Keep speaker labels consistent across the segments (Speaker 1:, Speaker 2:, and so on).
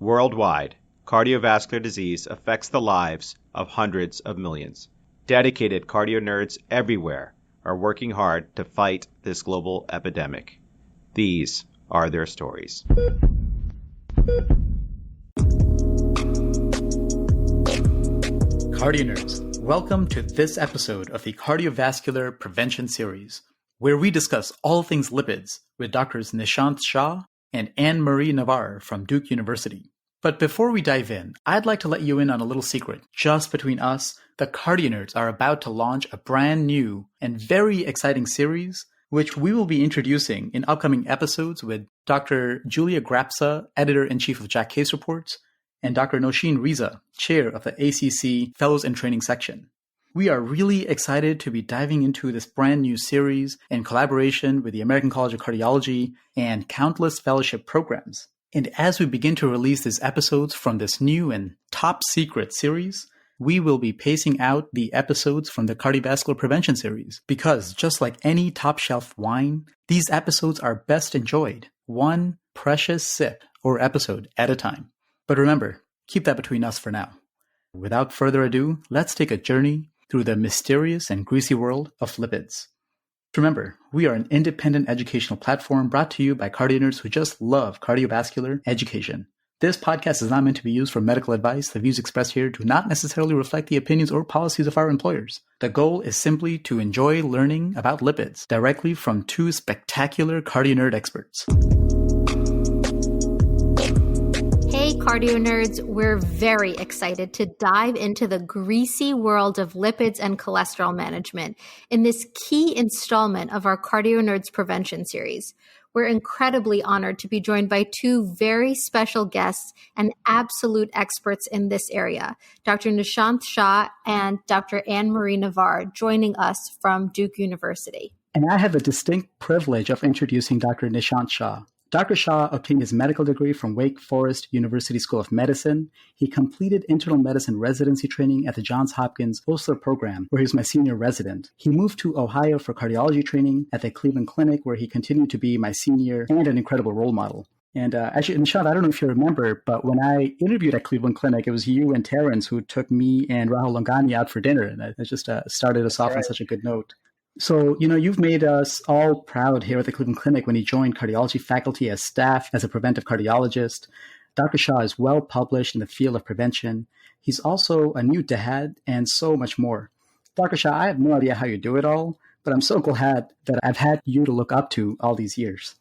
Speaker 1: Worldwide, cardiovascular disease affects the lives of hundreds of millions. Dedicated CardioNerds everywhere are working hard to fight this global epidemic. These are their stories.
Speaker 2: CardioNerds, welcome to this episode of the Cardiovascular Prevention Series, where we discuss all things lipids with Drs. Nishant Shah and Marie Navar from Duke University. But before we dive in, I'd like to let you in on a little secret. Just between us, the CardioNerds are about to launch a brand new and very exciting series, which we will be introducing in upcoming episodes with Dr. Julia Grapsa, Editor-in-Chief of Jack Case Reports, and Dr. Noshin Riza, Chair of the ACC Fellows and Training Section. We are really excited to be diving into this brand new series in collaboration with the American College of Cardiology and countless fellowship programs. And as we begin to release these episodes from this new and top secret series, we will be pacing out the episodes from the cardiovascular prevention series because just like any top shelf wine, these episodes are best enjoyed one precious sip or episode at a time. But remember, keep that between us for now. Without further ado, let's take a journey through the mysterious and greasy world of lipids. Remember, we are an independent educational platform brought to you by CardioNerds who just love cardiovascular education. This podcast is not meant to be used for medical advice. The views expressed here do not necessarily reflect the opinions or policies of our employers. The goal is simply to enjoy learning about lipids directly from two spectacular CardioNerd experts.
Speaker 3: Hey CardioNerds, we're very excited to dive into the greasy world of lipids and cholesterol management in this key installment of our CardioNerds Prevention Series. We're incredibly honored to be joined by two very special guests and absolute experts in this area, Dr. Nishant Shah and Dr. Marie Navar, joining us from Duke University.
Speaker 2: And I have the distinct privilege of introducing Dr. Nishant Shah. Dr. Shah obtained his medical degree from Wake Forest University School of Medicine. He completed internal medicine residency training at the Johns Hopkins Osler program, where he was my senior resident. He moved to Ohio for cardiology training at the Cleveland Clinic, where he continued to be my senior and an incredible role model. And actually, Nishant, I don't know if you remember, but when I interviewed at Cleveland Clinic, it was you and Terrence who took me and Rahul Longani out for dinner. And that just started us off on such a good note. So, you've made us all proud here at the Cleveland Clinic when you joined cardiology faculty as staff as a preventive cardiologist. Dr. Shah is well published in the field of prevention. He's also a new dad and so much more. Dr. Shah, I have no idea how you do it all, but I'm so glad that I've had you to look up to all these years.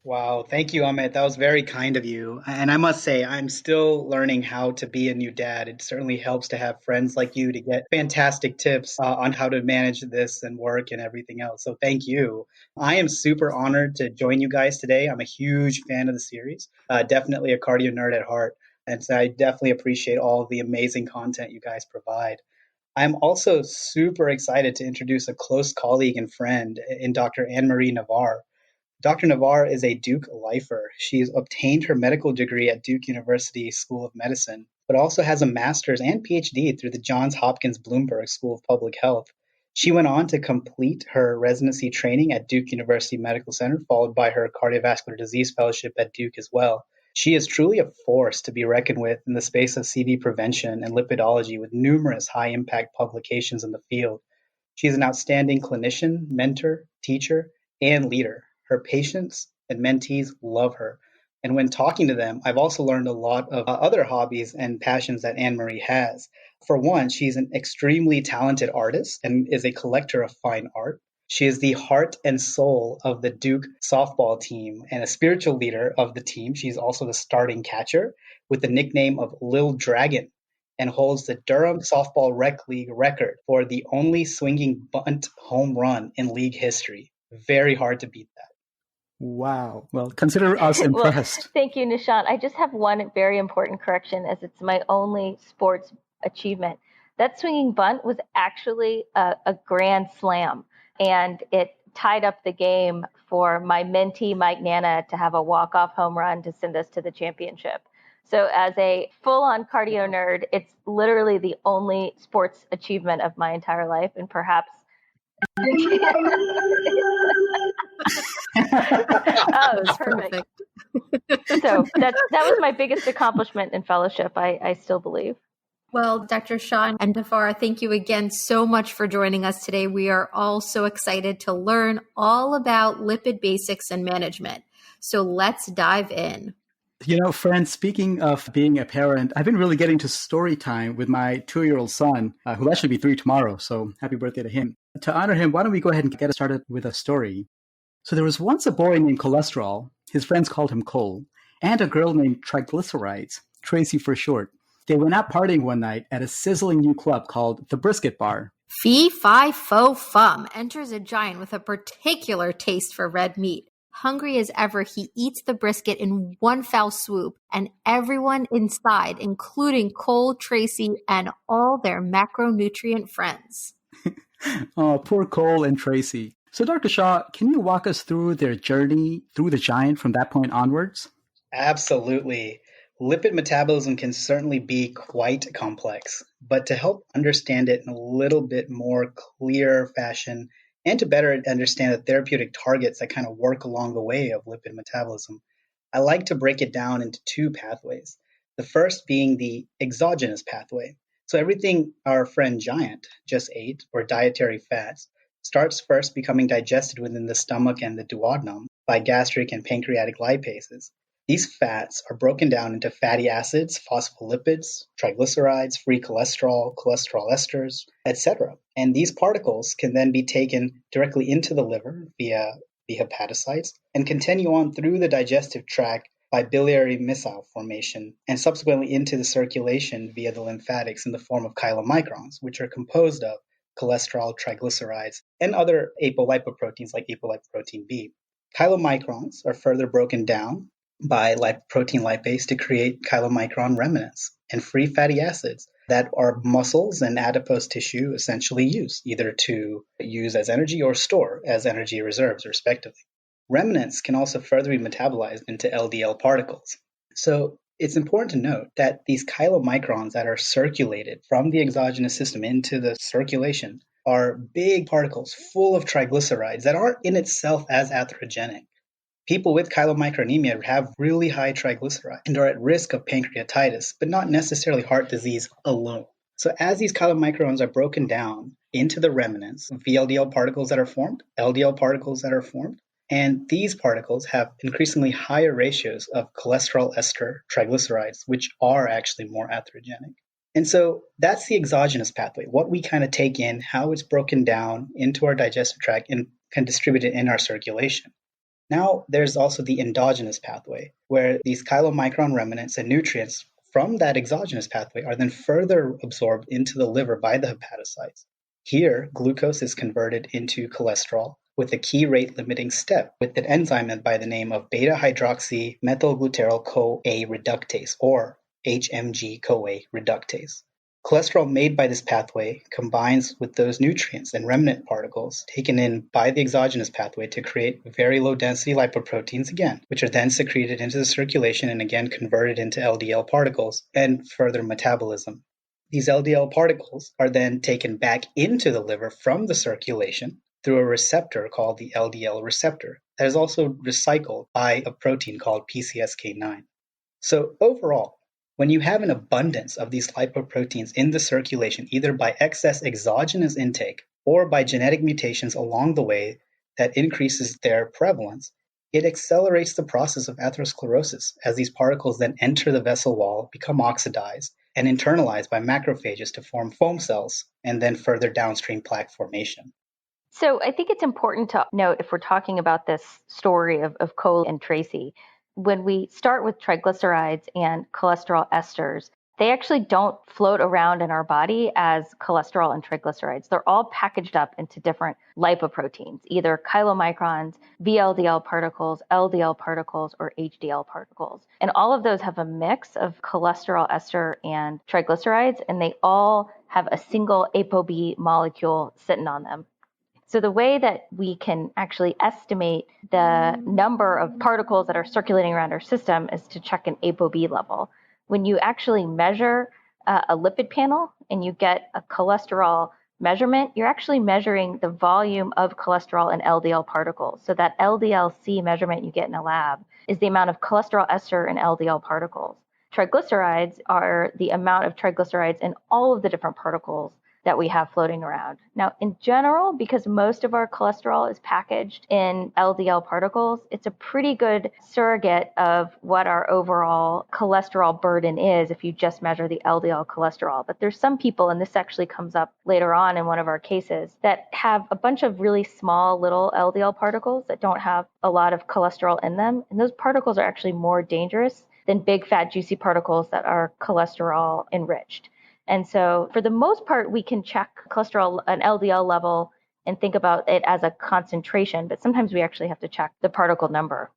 Speaker 4: Wow. Thank you, Amit. That was very kind of you. And I must say, I'm still learning how to be a new dad. It certainly helps to have friends like you to get fantastic tips on how to manage this and work and everything else. So thank you. I am super honored to join you guys today. I'm a huge fan of the series, definitely a cardio nerd at heart. And so I definitely appreciate all of the amazing content you guys provide. I'm also super excited to introduce a close colleague and friend in Dr. Marie Navar. Dr. Navar is a Duke lifer. She's obtained her medical degree at Duke University School of Medicine, but also has a master's and PhD through the Johns Hopkins Bloomberg School of Public Health. She went on to complete her residency training at Duke University Medical Center, followed by her cardiovascular disease fellowship at Duke as well. She is truly a force to be reckoned with in the space of CV prevention and lipidology with numerous high-impact publications in the field. She's an outstanding clinician, mentor, teacher, and leader. Her patients and mentees love her. And when talking to them, I've also learned a lot of other hobbies and passions that Marie has. For one, she's an extremely talented artist and is a collector of fine art. She is the heart and soul of the Duke softball team and a spiritual leader of the team. She's also the starting catcher with the nickname of Lil Dragon and holds the Durham Softball Rec League record for the only swinging bunt home run in league history. Very hard to beat that.
Speaker 2: Wow. Well, consider us impressed.
Speaker 5: Well, thank you, Nishant. I just have one very important correction as it's my only sports achievement. That swinging bunt was actually a grand slam, and it tied up the game for my mentee, Mike Nana, to have a walk-off home run to send us to the championship. So as a full-on cardio nerd, it's literally the only sports achievement of my entire life, and perhaps Oh, it was perfect. So that was my biggest accomplishment in fellowship, I still believe.
Speaker 3: Well, Dr. Shah and Dafar, thank you again so much for joining us today. We are all so excited to learn all about lipid basics and management. So let's dive in.
Speaker 2: Friends, speaking of being a parent, I've been really getting to story time with my 2-year-old son, who'll actually be 3 tomorrow. So happy birthday to him. To honor him, why don't we go ahead and get started with a story? So there was once a boy named Cholesterol. His friends called him Cole, and a girl named Triglycerides, Tracy for short. They went out partying one night at a sizzling new club called the Brisket Bar.
Speaker 3: Fee, fi, fo, fum enters a giant with a particular taste for red meat. Hungry as ever, he eats the brisket in one foul swoop, and everyone inside, including Cole, Tracy, and all their macronutrient friends.
Speaker 2: Oh, poor Cole and Tracy. So, Dr. Shah, can you walk us through their journey through the giant from that point onwards?
Speaker 4: Absolutely. Lipid metabolism can certainly be quite complex, but to help understand it in a little bit more clear fashion and to better understand the therapeutic targets that kind of work along the way of lipid metabolism, I like to break it down into 2 pathways. The first being the exogenous pathway. So everything our friend Giant just ate, or dietary fats, starts first becoming digested within the stomach and the duodenum by gastric and pancreatic lipases. These fats are broken down into fatty acids, phospholipids, triglycerides, free cholesterol, cholesterol esters, etc. And these particles can then be taken directly into the liver via the hepatocytes and continue on through the digestive tract by biliary micelle formation and subsequently into the circulation via the lymphatics in the form of chylomicrons, which are composed of cholesterol, triglycerides, and other apolipoproteins like apolipoprotein B. Chylomicrons are further broken down by lipoprotein lipase to create chylomicron remnants and free fatty acids that our muscles and adipose tissue essentially use, either to use as energy or store as energy reserves, respectively. Remnants can also further be metabolized into LDL particles. So it's important to note that these chylomicrons that are circulated from the exogenous system into the circulation are big particles full of triglycerides that aren't in itself as atherogenic. People with chylomicronemia have really high triglycerides and are at risk of pancreatitis, but not necessarily heart disease alone. So as these chylomicrons are broken down into the remnants of VLDL particles that are formed, LDL particles that are formed, and these particles have increasingly higher ratios of cholesterol ester triglycerides, which are actually more atherogenic. And so that's the exogenous pathway, what we kind of take in, how it's broken down into our digestive tract and can distribute it in our circulation. Now, there's also the endogenous pathway, where these chylomicron remnants and nutrients from that exogenous pathway are then further absorbed into the liver by the hepatocytes. Here, glucose is converted into cholesterol with a key rate-limiting step with an enzyme by the name of beta-hydroxymethylglutaryl-CoA reductase, or HMG-CoA reductase. Cholesterol made by this pathway combines with those nutrients and remnant particles taken in by the exogenous pathway to create very low density lipoproteins again, which are then secreted into the circulation and again converted into LDL particles and further metabolism. These LDL particles are then taken back into the liver from the circulation through a receptor called the LDL receptor that is also recycled by a protein called PCSK9. So overall, when you have an abundance of these lipoproteins in the circulation, either by excess exogenous intake or by genetic mutations along the way that increases their prevalence, it accelerates the process of atherosclerosis as these particles then enter the vessel wall, become oxidized, and internalized by macrophages to form foam cells and then further downstream plaque formation.
Speaker 5: So I think it's important to note, if we're talking about this story of Cole and Tracy, when we start with triglycerides and cholesterol esters, they actually don't float around in our body as cholesterol and triglycerides. They're all packaged up into different lipoproteins, either chylomicrons, VLDL particles, LDL particles, or HDL particles. And all of those have a mix of cholesterol ester and triglycerides, and they all have a single ApoB molecule sitting on them. So the way that we can actually estimate the number of particles that are circulating around our system is to check an ApoB level. When you actually measure a lipid panel and you get a cholesterol measurement, you're actually measuring the volume of cholesterol and LDL particles. So that LDL-C measurement you get in a lab is the amount of cholesterol ester and LDL particles. Triglycerides are the amount of triglycerides in all of the different particles that we have floating around. Now, in general, because most of our cholesterol is packaged in LDL particles, it's a pretty good surrogate of what our overall cholesterol burden is if you just measure the LDL cholesterol. But there's some people, and this actually comes up later on in one of our cases, that have a bunch of really small little LDL particles that don't have a lot of cholesterol in them. And those particles are actually more dangerous than big, fat, juicy particles that are cholesterol enriched. And so for the most part, we can check cholesterol, an LDL level, and think about it as a concentration, but sometimes we actually have to check the particle number.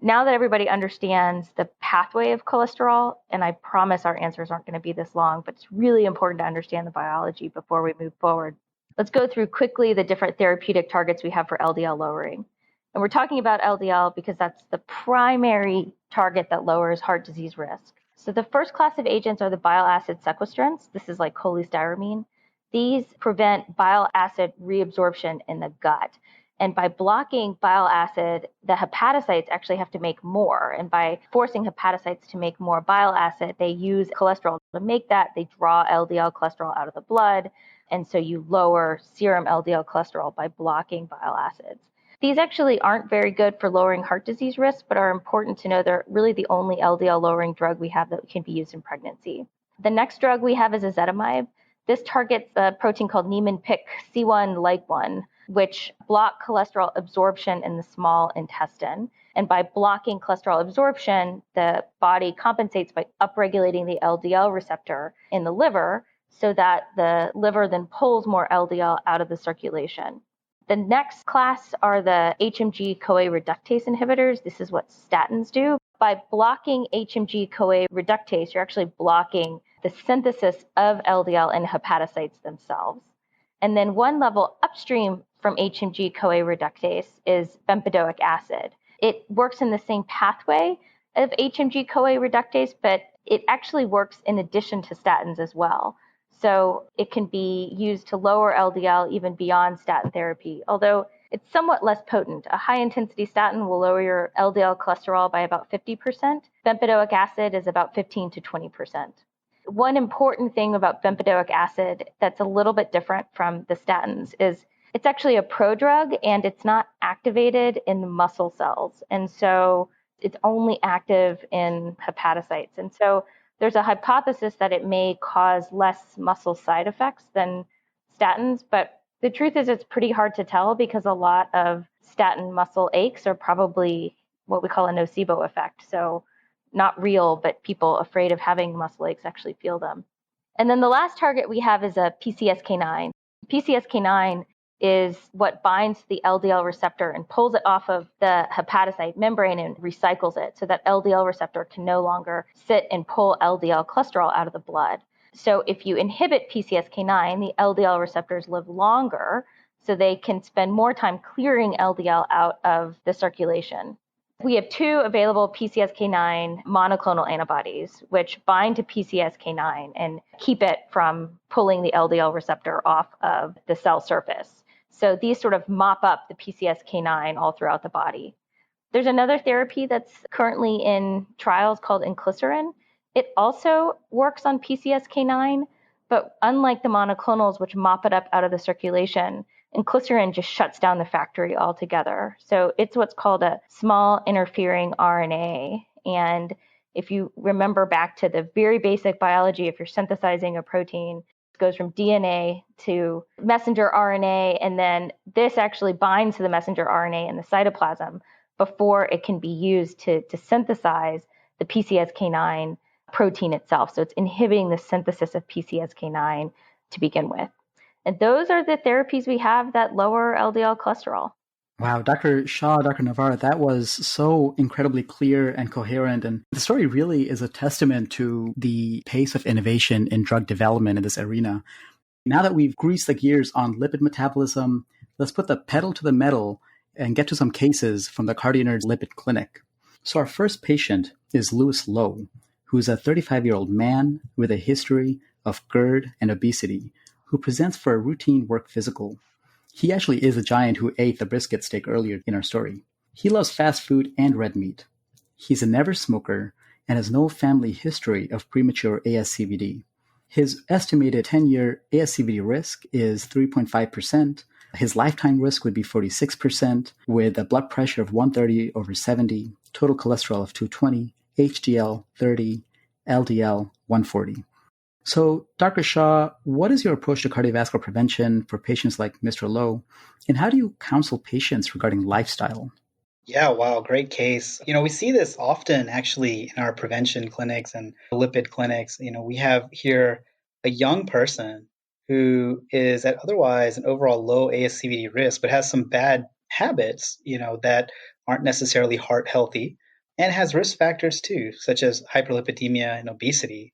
Speaker 5: Now that everybody understands the pathway of cholesterol, and I promise our answers aren't going to be this long, but it's really important to understand the biology before we move forward. Let's go through quickly the different therapeutic targets we have for LDL lowering. And we're talking about LDL because that's the primary target that lowers heart disease risk. So the first class of agents are the bile acid sequestrants. This is like cholestyramine. These prevent bile acid reabsorption in the gut. And by blocking bile acid, the hepatocytes actually have to make more. And by forcing hepatocytes to make more bile acid, they use cholesterol to make that. They draw LDL cholesterol out of the blood. And so you lower serum LDL cholesterol by blocking bile acids. These actually aren't very good for lowering heart disease risk, but are important to know they're really the only LDL lowering drug we have that can be used in pregnancy. The next drug we have is ezetimibe. This targets a protein called Niemann-Pick C1 1, which block cholesterol absorption in the small intestine. And by blocking cholesterol absorption, the body compensates by upregulating the LDL receptor in the liver so that the liver then pulls more LDL out of the circulation. The next class are the HMG-CoA reductase inhibitors. This is what statins do. By blocking HMG-CoA reductase, you're actually blocking the synthesis of LDL in hepatocytes themselves. And then one level upstream from HMG-CoA reductase is bempedoic acid. It works in the same pathway of HMG-CoA reductase, but it actually works in addition to statins as well. So it can be used to lower LDL even beyond statin therapy, although it's somewhat less potent. A high-intensity statin will lower your LDL cholesterol by about 50%. Bempedoic acid is about 15 to 20%. One important thing about bempedoic acid that's a little bit different from the statins is it's actually a prodrug and it's not activated in the muscle cells. And so it's only active in hepatocytes. And so there's a hypothesis that it may cause less muscle side effects than statins, but the truth is it's pretty hard to tell because a lot of statin muscle aches are probably what we call a nocebo effect. So not real, but people afraid of having muscle aches actually feel them. And then the last target we have is a PCSK9. PCSK9 is what binds to the LDL receptor and pulls it off of the hepatocyte membrane and recycles it so that LDL receptor can no longer sit and pull LDL cholesterol out of the blood. So if you inhibit PCSK9, the LDL receptors live longer, so they can spend more time clearing LDL out of the circulation. We have two available PCSK9 monoclonal antibodies, which bind to PCSK9 and keep it from pulling the LDL receptor off of the cell surface. So these sort of mop up the PCSK9 all throughout the body. There's another therapy that's currently in trials called inclisiran. It also works on PCSK9, but unlike the monoclonals, which mop it up out of the circulation, inclisiran just shuts down the factory altogether. So it's what's called a small interfering RNA. And if you remember back to the very basic biology, if you're synthesizing a protein, it goes from DNA to messenger RNA, and then this actually binds to the messenger RNA in the cytoplasm before it can be used to synthesize the PCSK9 protein itself. So it's inhibiting the synthesis of PCSK9 to begin with. And those are the therapies we have that lower LDL cholesterol.
Speaker 2: Wow, Dr. Shah, Dr. Navar, that was so incredibly clear and coherent. And the story really is a testament to the pace of innovation in drug development in this arena. Now that we've greased the gears on lipid metabolism, let's put the pedal to the metal and get to some cases from the CardioNerds Lipid Clinic. So our first patient is Louis Lowe, who is a 35-year-old man with a history of GERD and obesity, who presents for a routine work physical. He actually is a giant who ate the brisket steak earlier in our story. He loves fast food and red meat. He's a never smoker and has no family history of premature ASCVD. His estimated 10-year ASCVD risk is 3.5%. His lifetime risk would be 46%, with a blood pressure of 130/70, total cholesterol of 220, HDL 30, LDL 140. So, Dr. Shah, what is your approach to cardiovascular prevention for patients like Mr. Lowe, and how do you counsel patients regarding lifestyle?
Speaker 4: Yeah, wow, great case. We see this often actually in our prevention clinics and lipid clinics. We have here a young person who is at otherwise an overall low ASCVD risk, but has some bad habits, that aren't necessarily heart healthy and has risk factors too, such as hyperlipidemia and obesity.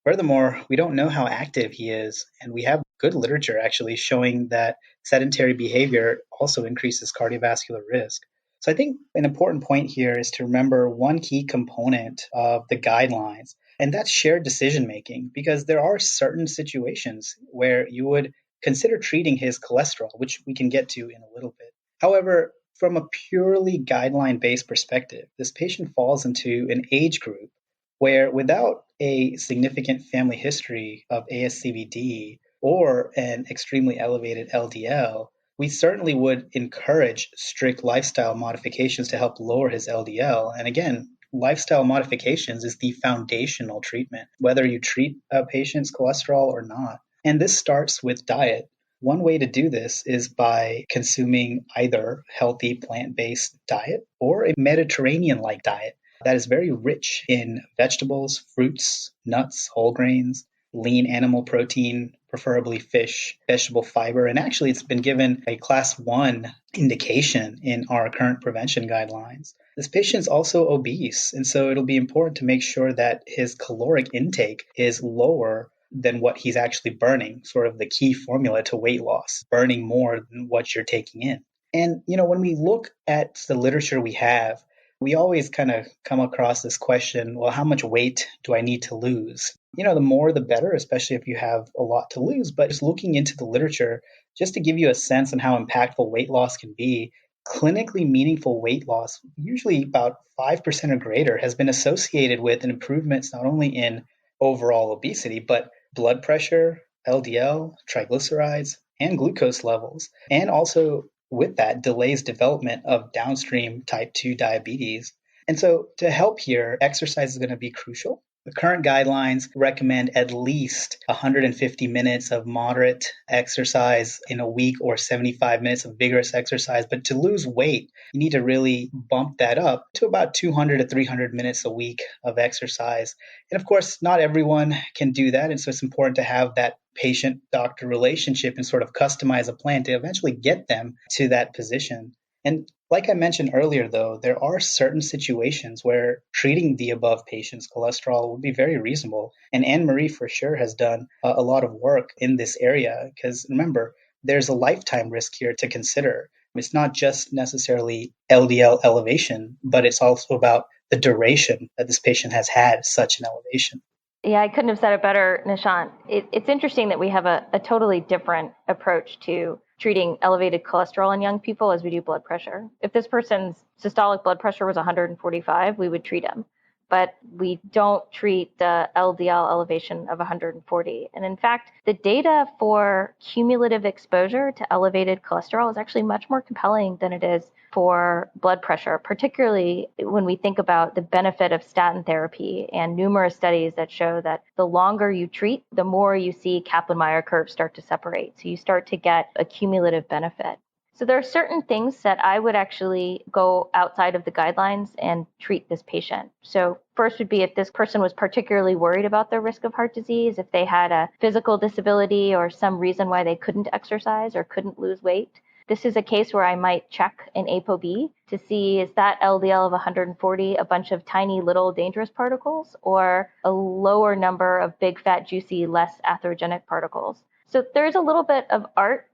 Speaker 4: Furthermore, we don't know how active he is, and we have good literature actually showing that sedentary behavior also increases cardiovascular risk. So I think an important point here is to remember one key component of the guidelines, and that's shared decision making, because there are certain situations where you would consider treating his cholesterol, which we can get to in a little bit. However, from a purely guideline-based perspective, this patient falls into an age group where without a significant family history of ASCVD or an extremely elevated LDL, we certainly would encourage strict lifestyle modifications to help lower his LDL. And again, lifestyle modifications is the foundational treatment, whether you treat a patient's cholesterol or not. And this starts with diet. One way to do this is by consuming either healthy plant-based diet or a Mediterranean-like diet that is very rich in vegetables, fruits, nuts, whole grains, lean animal protein, preferably fish, vegetable fiber. And actually, it's been given a class 1 indication in our current prevention guidelines. This patient's also obese, and so it'll be important to make sure that his caloric intake is lower than what he's actually burning, sort of the key formula to weight loss, burning more than what you're taking in. And, when we look at the literature we have, we always kind of come across this question, well, how much weight do I need to lose? The more the better, especially if you have a lot to lose. But just looking into the literature, just to give you a sense on how impactful weight loss can be, clinically meaningful weight loss, usually about 5% or greater, has been associated with an improvements not only in overall obesity, but blood pressure, LDL, triglycerides, and glucose levels, and also with that delays development of downstream type 2 diabetes. And so to help here, exercise is going to be crucial. The current guidelines recommend at least 150 minutes of moderate exercise in a week or 75 minutes of vigorous exercise. But to lose weight, you need to really bump that up to about 200 to 300 minutes a week of exercise. And of course, not everyone can do that. And so it's important to have that patient-doctor relationship and sort of customize a plan to eventually get them to that position. And like I mentioned earlier, though, there are certain situations where treating the above patient's cholesterol would be very reasonable. And Anne-Marie for sure has done a lot of work in this area, because remember, there's a lifetime risk here to consider. It's not just necessarily LDL elevation, but it's also about the duration that this patient has had such an elevation.
Speaker 5: Yeah, I couldn't have said it better, Nishant. It's interesting that we have a totally different approach to treating elevated cholesterol in young people as we do blood pressure. If this person's systolic blood pressure was 145, we would treat him. But we don't treat the LDL elevation of 140. And in fact, the data for cumulative exposure to elevated cholesterol is actually much more compelling than it is for blood pressure, particularly when we think about the benefit of statin therapy and numerous studies that show that the longer you treat, the more you see Kaplan-Meier curves start to separate. So you start to get a cumulative benefit. So there are certain things that I would actually go outside of the guidelines and treat this patient. So first would be if this person was particularly worried about their risk of heart disease, if they had a physical disability or some reason why they couldn't exercise or couldn't lose weight. This is a case where I might check an ApoB to see, is that LDL of 140 a bunch of tiny little dangerous particles or a lower number of big, fat, juicy, less atherogenic particles. So there's a little bit of art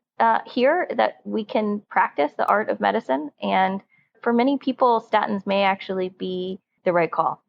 Speaker 5: here that we can practice, the art of medicine. And for many people, statins may actually be the right call.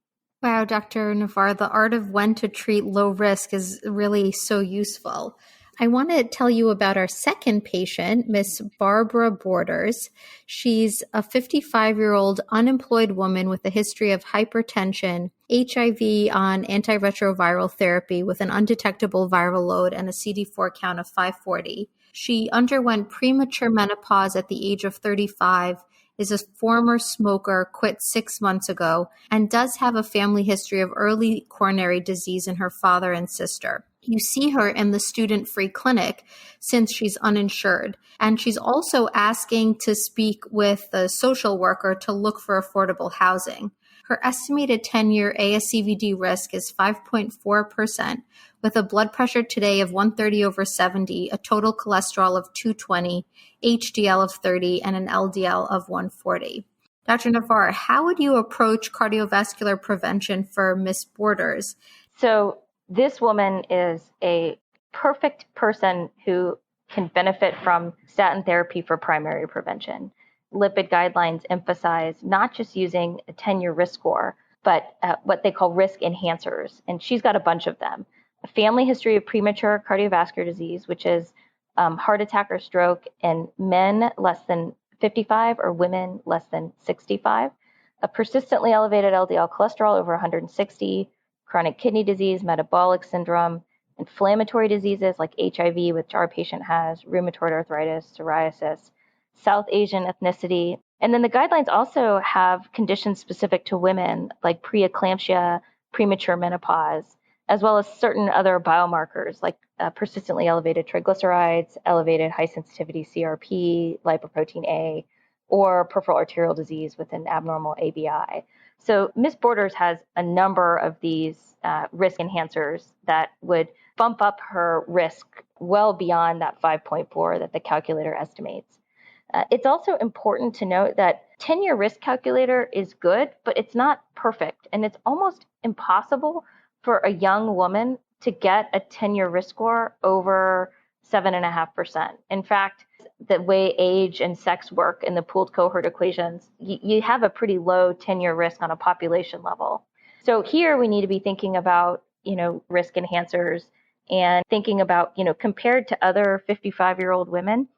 Speaker 3: Wow, Dr. Navar, the art of when to treat low risk is really so useful. I want to tell you about our second patient, Miss Barbara Borders. She's a 55-year-old unemployed woman with a history of hypertension, HIV on antiretroviral therapy with an undetectable viral load and a CD4 count of 540. She underwent premature menopause at the age of 35, is a former smoker, quit 6 months ago, and does have a family history of early coronary disease in her father and sister. You see her in the student-free clinic since she's uninsured. And she's also asking to speak with the social worker to look for affordable housing. Her estimated 10-year ASCVD risk is 5.4%, with a blood pressure today of 130/70, a total cholesterol of 220, HDL of 30, and an LDL of 140. Dr. Navar, how would you approach cardiovascular prevention for Miss Borders?
Speaker 5: So this woman is a perfect person who can benefit from statin therapy for primary prevention. Lipid guidelines emphasize not just using a 10-year risk score, but what they call risk enhancers. And she's got a bunch of them. A family history of premature cardiovascular disease, which is heart attack or stroke in men less than 55 or women less than 65. A persistently elevated LDL cholesterol over 160, chronic kidney disease, metabolic syndrome, inflammatory diseases like HIV, which our patient has, rheumatoid arthritis, psoriasis, South Asian ethnicity. And then the guidelines also have conditions specific to women like preeclampsia, premature menopause, as well as certain other biomarkers like persistently elevated triglycerides, elevated high sensitivity CRP, lipoprotein A, or peripheral arterial disease with an abnormal ABI. So Ms. Borders has a number of these risk enhancers that would bump up her risk well beyond that 5.4 that the calculator estimates. It's also important to note that 10-year risk calculator is good, but it's not perfect. And it's almost impossible for a young woman to get a 10-year risk score over 7.5%. In fact, the way age and sex work in the pooled cohort equations, you have a pretty low 10-year risk on a population level. So here we need to be thinking about, risk enhancers and thinking about, compared to other 55-year-old women,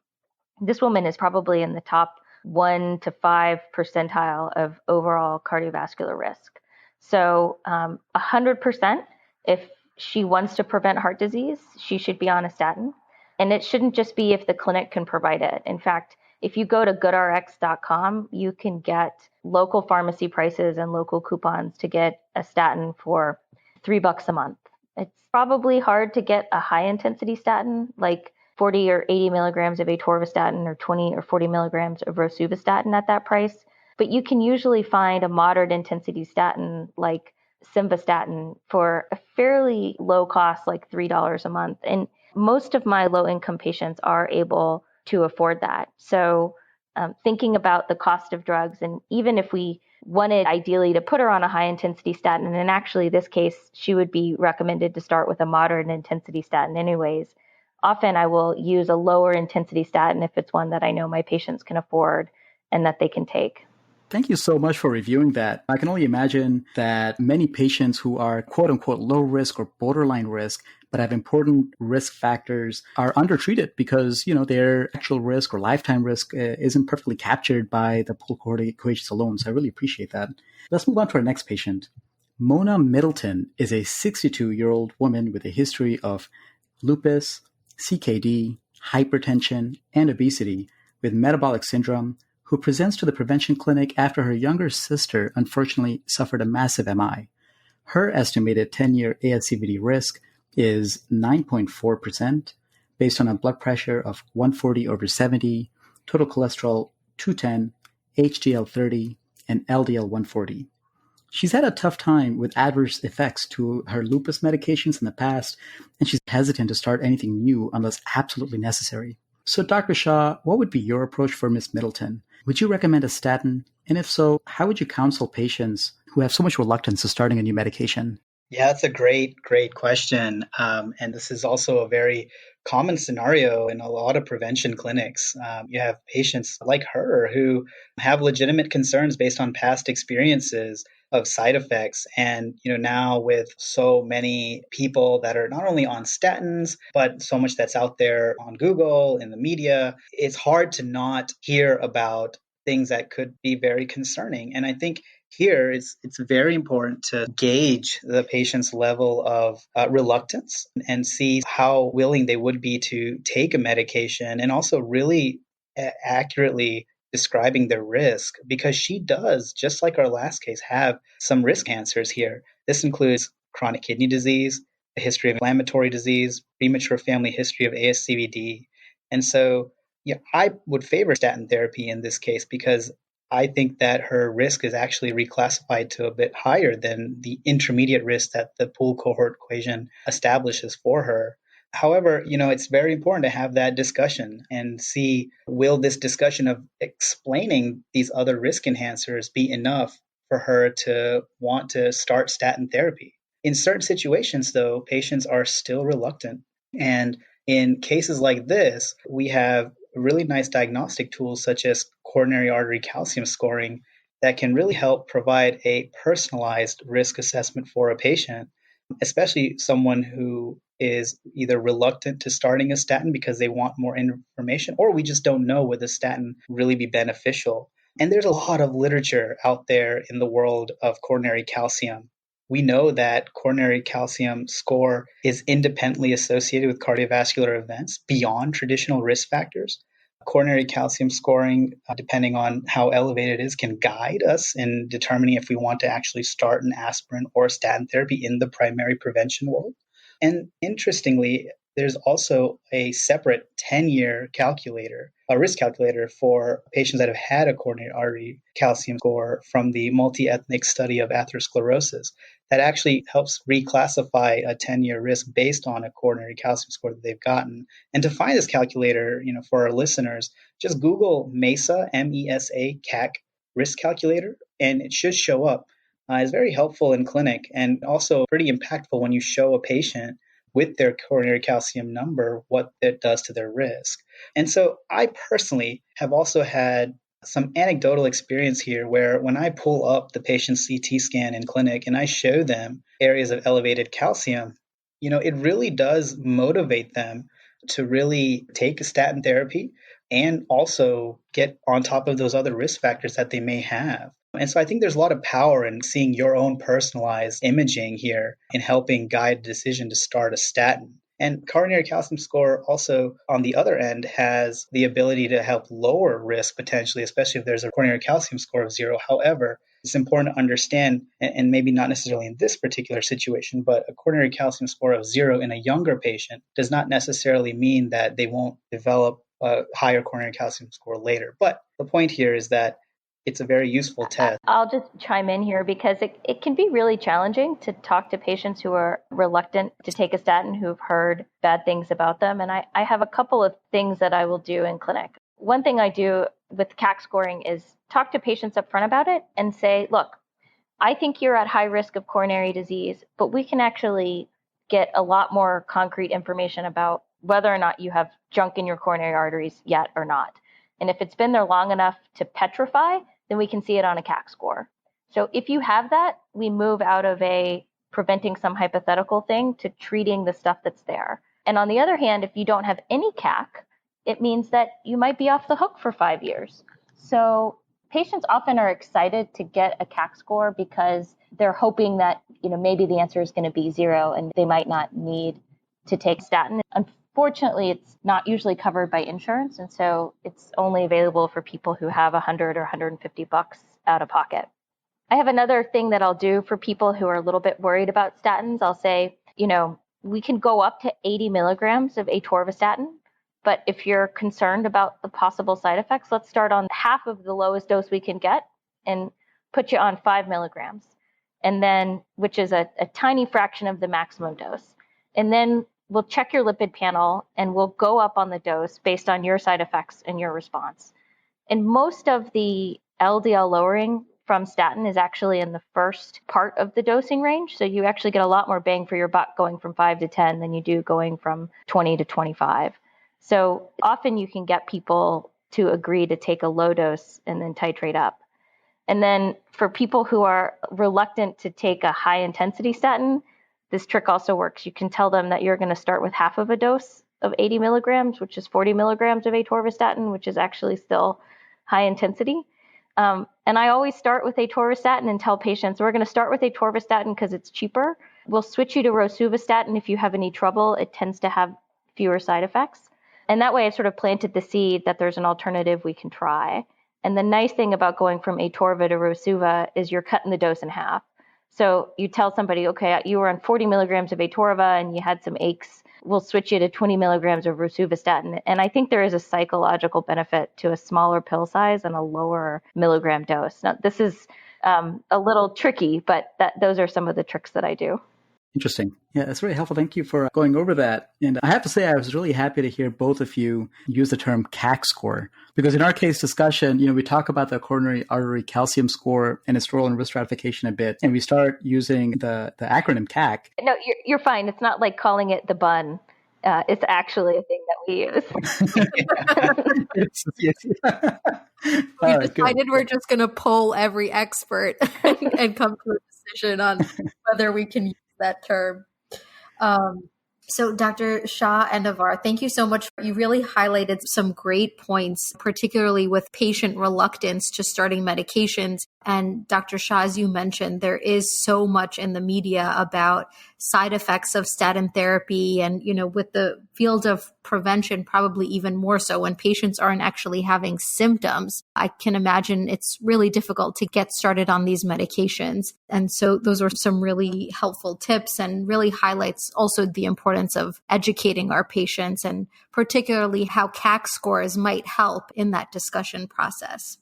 Speaker 5: this woman is probably in the top 1 to 5 percentile of overall cardiovascular risk. So 100%, if she wants to prevent heart disease, she should be on a statin. And it shouldn't just be if the clinic can provide it. In fact, if you go to goodrx.com, you can get local pharmacy prices and local coupons to get a statin for $3 a month. It's probably hard to get a high intensity statin like 40 or 80 milligrams of atorvastatin or 20 or 40 milligrams of rosuvastatin at that price. But you can usually find a moderate intensity statin like simvastatin for a fairly low cost, like $3 a month. And most of my low income patients are able to afford that. So thinking about the cost of drugs, and even if we wanted ideally to put her on a high intensity statin, and in actually this case, she would be recommended to start with a moderate intensity statin anyways. Often I will use a lower intensity statin if it's one that I know my patients can afford and that they can take.
Speaker 2: Thank you so much for reviewing that. I can only imagine that many patients who are quote unquote low risk or borderline risk, but have important risk factors are undertreated because, their actual risk or lifetime risk isn't perfectly captured by the pooled cohort equations alone. So I really appreciate that. Let's move on to our next patient. Mona Middleton is a 62-year-old woman with a history of lupus, CKD, hypertension, and obesity with metabolic syndrome, who presents to the prevention clinic after her younger sister unfortunately suffered a massive MI. Her estimated 10-year ASCVD risk is 9.4%, based on a blood pressure of 140/70, total cholesterol 210, HDL 30, and LDL 140. She's had a tough time with adverse effects to her lupus medications in the past, and she's hesitant to start anything new unless absolutely necessary. So, Dr. Shah, what would be your approach for Ms. Middleton? Would you recommend a statin? And if so, how would you counsel patients who have so much reluctance to starting a new medication?
Speaker 4: Yeah, that's a great question. And this is also a very common scenario in a lot of prevention clinics. You have patients like her who have legitimate concerns based on past experiences of side effects. And, now with so many people that are not only on statins, but so much that's out there on Google, in the media, it's hard to not hear about things that could be very concerning. And I think here it's very important to gauge the patient's level of reluctance and see how willing they would be to take a medication, and also really accurately describing their risk, because she does, just like our last case, have some risk answers here. This includes chronic kidney disease, a history of inflammatory disease, premature family history of ASCVD. And so I would favor statin therapy in this case, because I think that her risk is actually reclassified to a bit higher than the intermediate risk that the pooled cohort equation establishes for her. However, it's very important to have that discussion and see, will this discussion of explaining these other risk enhancers be enough for her to want to start statin therapy? In certain situations, though, patients are still reluctant. And in cases like this, we have really nice diagnostic tools such as coronary artery calcium scoring that can really help provide a personalized risk assessment for a patient, especially someone who is either reluctant to starting a statin because they want more information, or we just don't know would the statin really be beneficial. And there's a lot of literature out there in the world of coronary calcium. We know that coronary calcium score is independently associated with cardiovascular events beyond traditional risk factors. Coronary calcium scoring, depending on how elevated it is, can guide us in determining if we want to actually start an aspirin or statin therapy in the primary prevention world. And interestingly, there's also a separate 10-year calculator, a risk calculator for patients that have had a coronary artery calcium score from the multi-ethnic study of atherosclerosis that actually helps reclassify a 10-year risk based on a coronary calcium score that they've gotten. And to find this calculator, for our listeners, just Google MESA, MESA, CAC risk calculator, and it should show up. It's very helpful in clinic and also pretty impactful when you show a patient with their coronary calcium number what it does to their risk. And so I personally have also had some anecdotal experience here where when I pull up the patient's CT scan in clinic and I show them areas of elevated calcium, it really does motivate them to really take a statin therapy and also get on top of those other risk factors that they may have. And so I think there's a lot of power in seeing your own personalized imaging here in helping guide a decision to start a statin. And coronary calcium score also, on the other end, has the ability to help lower risk potentially, especially if there's a coronary calcium score of 0. However, it's important to understand, and maybe not necessarily in this particular situation, but a coronary calcium score of 0 in a younger patient does not necessarily mean that they won't develop a higher coronary calcium score later. But the point here is that it's a very useful test.
Speaker 5: I'll just chime in here because it can be really challenging to talk to patients who are reluctant to take a statin, who've heard bad things about them. And I have a couple of things that I will do in clinic. One thing I do with CAC scoring is talk to patients up front about it and say, look, I think you're at high risk of coronary disease, but we can actually get a lot more concrete information about whether or not you have junk in your coronary arteries yet or not. And if it's been there long enough to petrify, then we can see it on a CAC score. So if you have that, we move out of a preventing some hypothetical thing to treating the stuff that's there. And on the other hand, if you don't have any CAC, it means that you might be off the hook for 5 years. So patients often are excited to get a CAC score because they're hoping that, maybe the answer is going to be 0 and they might not need to take statin. Unfortunately, it's not usually covered by insurance, and so it's only available for people who have $100 or $150 out of pocket. I have another thing that I'll do for people who are a little bit worried about statins. I'll say, we can go up to 80 milligrams of atorvastatin, but if you're concerned about the possible side effects, let's start on half of the lowest dose we can get and put you on 5 milligrams, and then, which is a tiny fraction of the maximum dose. And then we'll check your lipid panel and we'll go up on the dose based on your side effects and your response. And most of the LDL lowering from statin is actually in the first part of the dosing range. So you actually get a lot more bang for your buck going from 5 to 10 than you do going from 20 to 25. So often you can get people to agree to take a low dose and then titrate up. And then for people who are reluctant to take a high intensity statin, this trick also works. You can tell them that you're going to start with half of a dose of 80 milligrams, which is 40 milligrams of atorvastatin, which is actually still high intensity. And I always start with atorvastatin and tell patients, we're going to start with atorvastatin because it's cheaper. We'll switch you to rosuvastatin if you have any trouble. It tends to have fewer side effects. And that way I've sort of planted the seed that there's an alternative we can try. And the nice thing about going from atorva to rosuva is you're cutting the dose in half. So you tell somebody, okay, you were on 40 milligrams of atorva and you had some aches. We'll switch you to 20 milligrams of rosuvastatin. And I think there is a psychological benefit to a smaller pill size and a lower milligram dose. Now, this is a little tricky, but those are some of the tricks that I do.
Speaker 2: Interesting. Yeah, that's very helpful. Thank you for going over that. And I have to say, I was really happy to hear both of you use the term CAC score, because in our case discussion, we talk about the coronary artery calcium score and its role in risk stratification a bit, and we start using the acronym CAC.
Speaker 5: No, you're fine. It's not like calling it the bun. It's actually a thing that we use.
Speaker 3: We decided we're just going to poll every expert and come to a decision on whether we can use that term. So Dr. Shah and Navar, thank you so much. You really highlighted some great points, particularly with patient reluctance to starting medications. And Dr. Shah, as you mentioned, there is so much in the media about side effects of statin therapy. And, with the field of prevention, probably even more so when patients aren't actually having symptoms. I can imagine it's really difficult to get started on these medications. And so those are some really helpful tips and really highlights also the importance of educating our patients and particularly how CAC scores might help in that discussion process.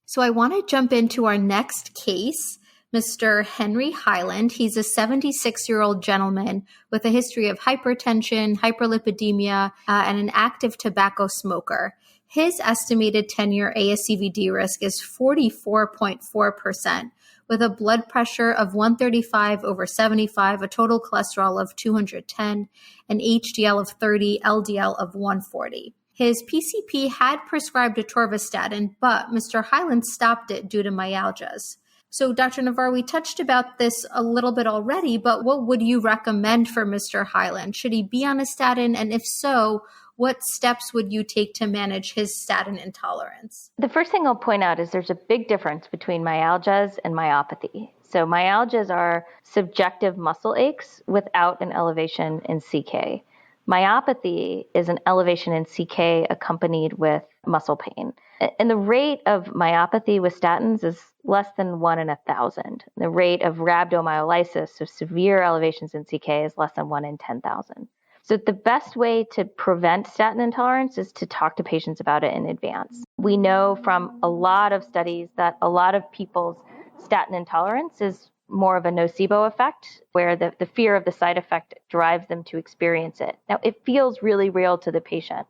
Speaker 3: So I want to jump into our next case, Mr. Henry Highland. He's a 76-year-old gentleman with a history of hypertension, hyperlipidemia, and an active tobacco smoker. His estimated 10-year ASCVD risk is 44.4%, with a blood pressure of 135/75, a total cholesterol of 210, an HDL of 30, LDL of 140. His PCP had prescribed atorvastatin, but Mr. Highland stopped it due to myalgias. So, Dr. Navar, we touched about this a little bit already, but what would you recommend for Mr. Highland? Should he be on a statin? And if so, what steps would you take to manage his statin intolerance?
Speaker 5: The first thing I'll point out is there's a big difference between myalgias and myopathy. So myalgias are subjective muscle aches without an elevation in CK. Myopathy is an elevation in CK accompanied with muscle pain. And the rate of myopathy with statins is less than 1 in 1,000. The rate of rhabdomyolysis, so severe elevations in CK, is less than 1 in 10,000. So the best way to prevent statin intolerance is to talk to patients about it in advance. We know from a lot of studies that a lot of people's statin intolerance is more of a nocebo effect, where the fear of the side effect drives them to experience it. Now, it feels really real to the patient.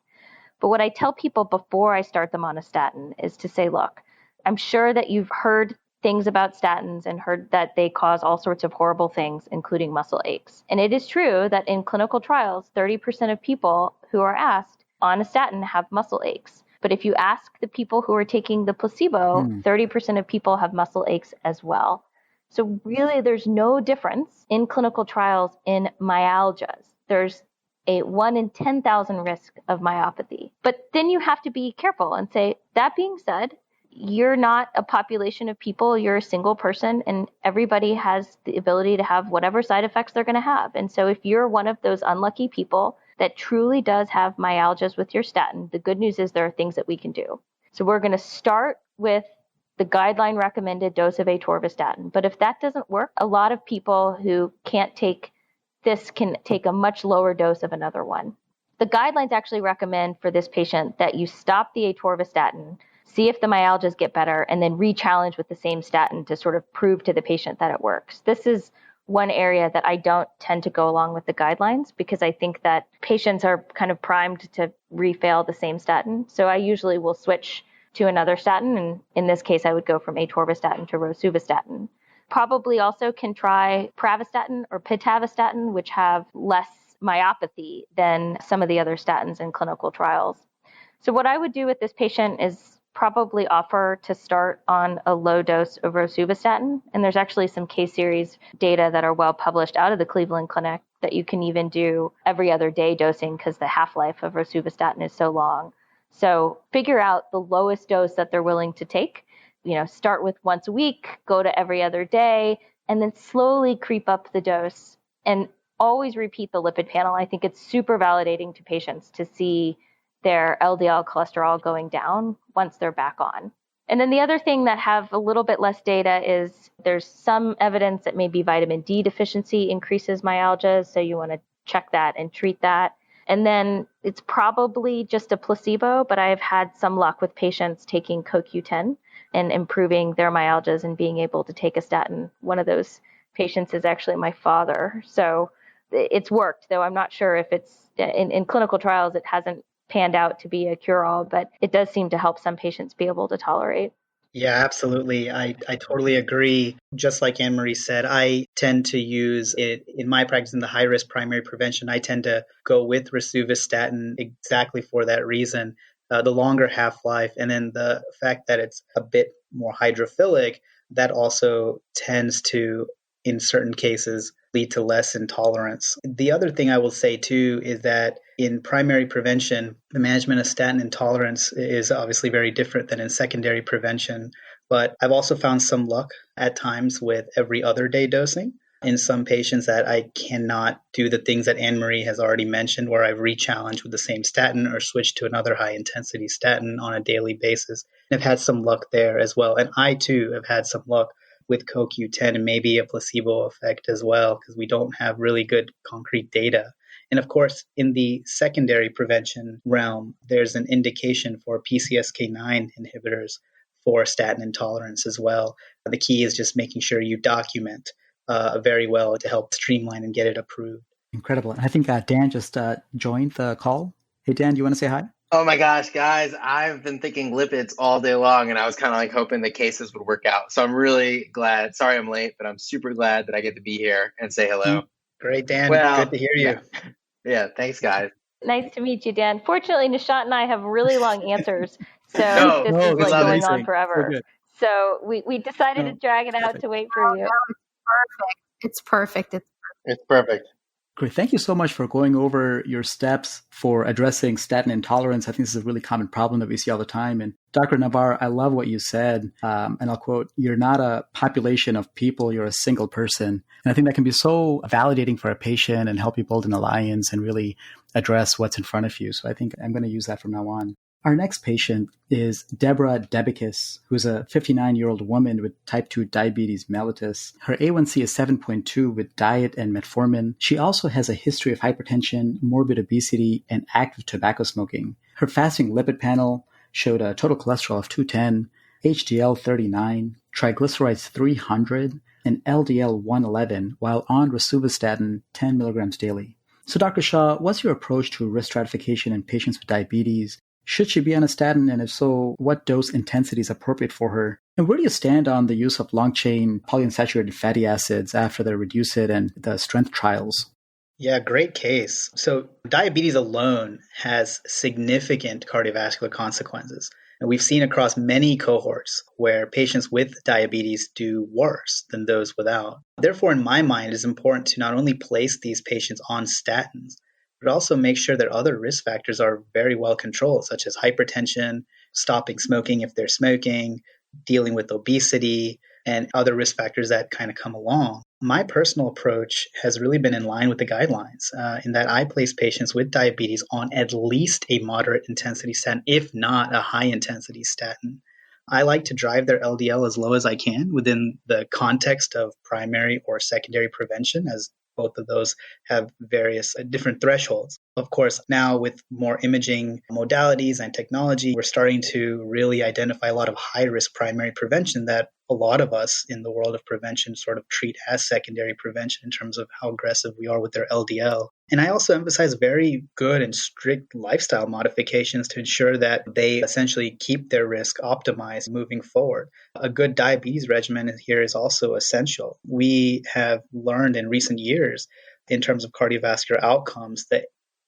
Speaker 5: But what I tell people before I start them on a statin is to say, look, I'm sure that you've heard things about statins and heard that they cause all sorts of horrible things, including muscle aches. And it is true that in clinical trials, 30% of people who are asked on a statin have muscle aches. But if you ask the people who are taking the placebo, 30% of people have muscle aches as well. So really, there's no difference in clinical trials in myalgias. There's a 1 in 10,000 risk of myopathy. But then you have to be careful and say, that being said, you're not a population of people, you're a single person, and everybody has the ability to have whatever side effects they're going to have. And so if you're one of those unlucky people that truly does have myalgias with your statin, the good news is there are things that we can do. So we're going to start with the guideline recommended dose of atorvastatin. But if that doesn't work, a lot of people who can't take this can take a much lower dose of another one. The guidelines actually recommend for this patient that you stop the atorvastatin, see if the myalgias get better, and then re-challenge with the same statin to sort of prove to the patient that it works. This is one area that I don't tend to go along with the guidelines because I think that patients are kind of primed to re-fail the same statin. So I usually will switch to another statin. And in this case, I would go from atorvastatin to rosuvastatin. Probably also can try pravastatin or pitavastatin, which have less myopathy than some of the other statins in clinical trials. So what I would do with this patient is probably offer to start on a low dose of rosuvastatin. And there's actually some case series data that are well published out of the Cleveland Clinic that you can even do every other day dosing because the half-life of rosuvastatin is so long. So figure out the lowest dose that they're willing to take. Start with once a week, go to every other day, and then slowly creep up the dose. And always repeat the lipid panel. I think it's super validating to patients to see their LDL cholesterol going down once they're back on. And then the other thing that have a little bit less data is there's some evidence that maybe vitamin D deficiency increases myalgia. So you want to check that and treat that. And then it's probably just a placebo, but I've had some luck with patients taking CoQ10 and improving their myalgias and being able to take a statin. One of those patients is actually my father. So it's worked, though I'm not sure if it's in clinical trials, it hasn't panned out to be a cure-all, but it does seem to help some patients be able to tolerate.
Speaker 4: Yeah, absolutely. I totally agree. Just like Anne-Marie said, I tend to use it in my practice in the high-risk primary prevention. I tend to go with rosuvastatin exactly for that reason. The longer half-life and then the fact that it's a bit more hydrophilic, that also tends to, in certain cases, lead to less intolerance. The other thing I will say too is that in primary prevention, the management of statin intolerance is obviously very different than in secondary prevention. But I've also found some luck at times with every other day dosing in some patients that I cannot do the things that Anne-Marie has already mentioned, where I've re-challenged with the same statin or switched to another high-intensity statin on a daily basis. And I've had some luck there as well. And I too have had some luck with CoQ10 and maybe a placebo effect as well, because we don't have really good concrete data. And of course, in the secondary prevention realm, there's an indication for PCSK9 inhibitors for statin intolerance as well. The key is just making sure you document very well to help streamline and get it approved.
Speaker 2: Incredible. I think Dan just joined the call. Hey, Dan, do you want to say hi?
Speaker 6: Oh my gosh, guys, I've been thinking lipids all day long, and I was kind of like hoping the cases would work out. So I'm really glad. Sorry I'm late, but I'm super glad that I get to be here and say hello.
Speaker 4: Great, Dan.
Speaker 6: Well,
Speaker 4: good to hear you.
Speaker 6: Yeah, thanks, guys.
Speaker 5: Nice to meet you, Dan. Fortunately, Nishant and I have really long answers, so this is like going on forever. So we decided to drag it out to wait for you.
Speaker 3: It's perfect.
Speaker 6: It's perfect.
Speaker 2: Great. Thank you so much for going over your steps for addressing statin intolerance. I think this is a really common problem that we see all the time. And Dr. Navar, I love what you said. And I'll quote, "You're not a population of people, you're a single person." And I think that can be so validating for a patient and help you build an alliance and really address what's in front of you. So I think I'm going to use that from now on. Our next patient is Deborah Debicus, who's a 59-year-old woman with type 2 diabetes mellitus. Her A1C is 7.2 with diet and metformin. She also has a history of hypertension, morbid obesity, and active tobacco smoking. Her fasting lipid panel showed a total cholesterol of 210, HDL 39, triglycerides 300, and LDL 111 while on rosuvastatin 10 milligrams daily. So Dr. Shah, what's your approach to risk stratification in patients with diabetes? Should she be on a statin? And if so, what dose intensity is appropriate for her? And where do you stand on the use of long-chain polyunsaturated fatty acids after the REDUCE-IT and the STRENGTH trials?
Speaker 4: Yeah, great case. So diabetes alone has significant cardiovascular consequences. And we've seen across many cohorts where patients with diabetes do worse than those without. Therefore, in my mind, it is important to not only place these patients on statins, but also make sure that other risk factors are very well controlled, such as hypertension, stopping smoking if they're smoking, dealing with obesity, and other risk factors that kind of come along. My personal approach has really been in line with the guidelines in that I place patients with diabetes on at least a moderate intensity statin, if not a high intensity statin. I like to drive their LDL as low as I can within the context of primary or secondary prevention, as both of those have various different thresholds. Of course, now with more imaging modalities and technology, we're starting to really identify a lot of high-risk primary prevention that a lot of us in the world of prevention sort of treat as secondary prevention in terms of how aggressive we are with their LDL. And I also emphasize very good and strict lifestyle modifications to ensure that they essentially keep their risk optimized moving forward. A good diabetes regimen here is also essential. We have learned in recent years in terms of cardiovascular outcomes the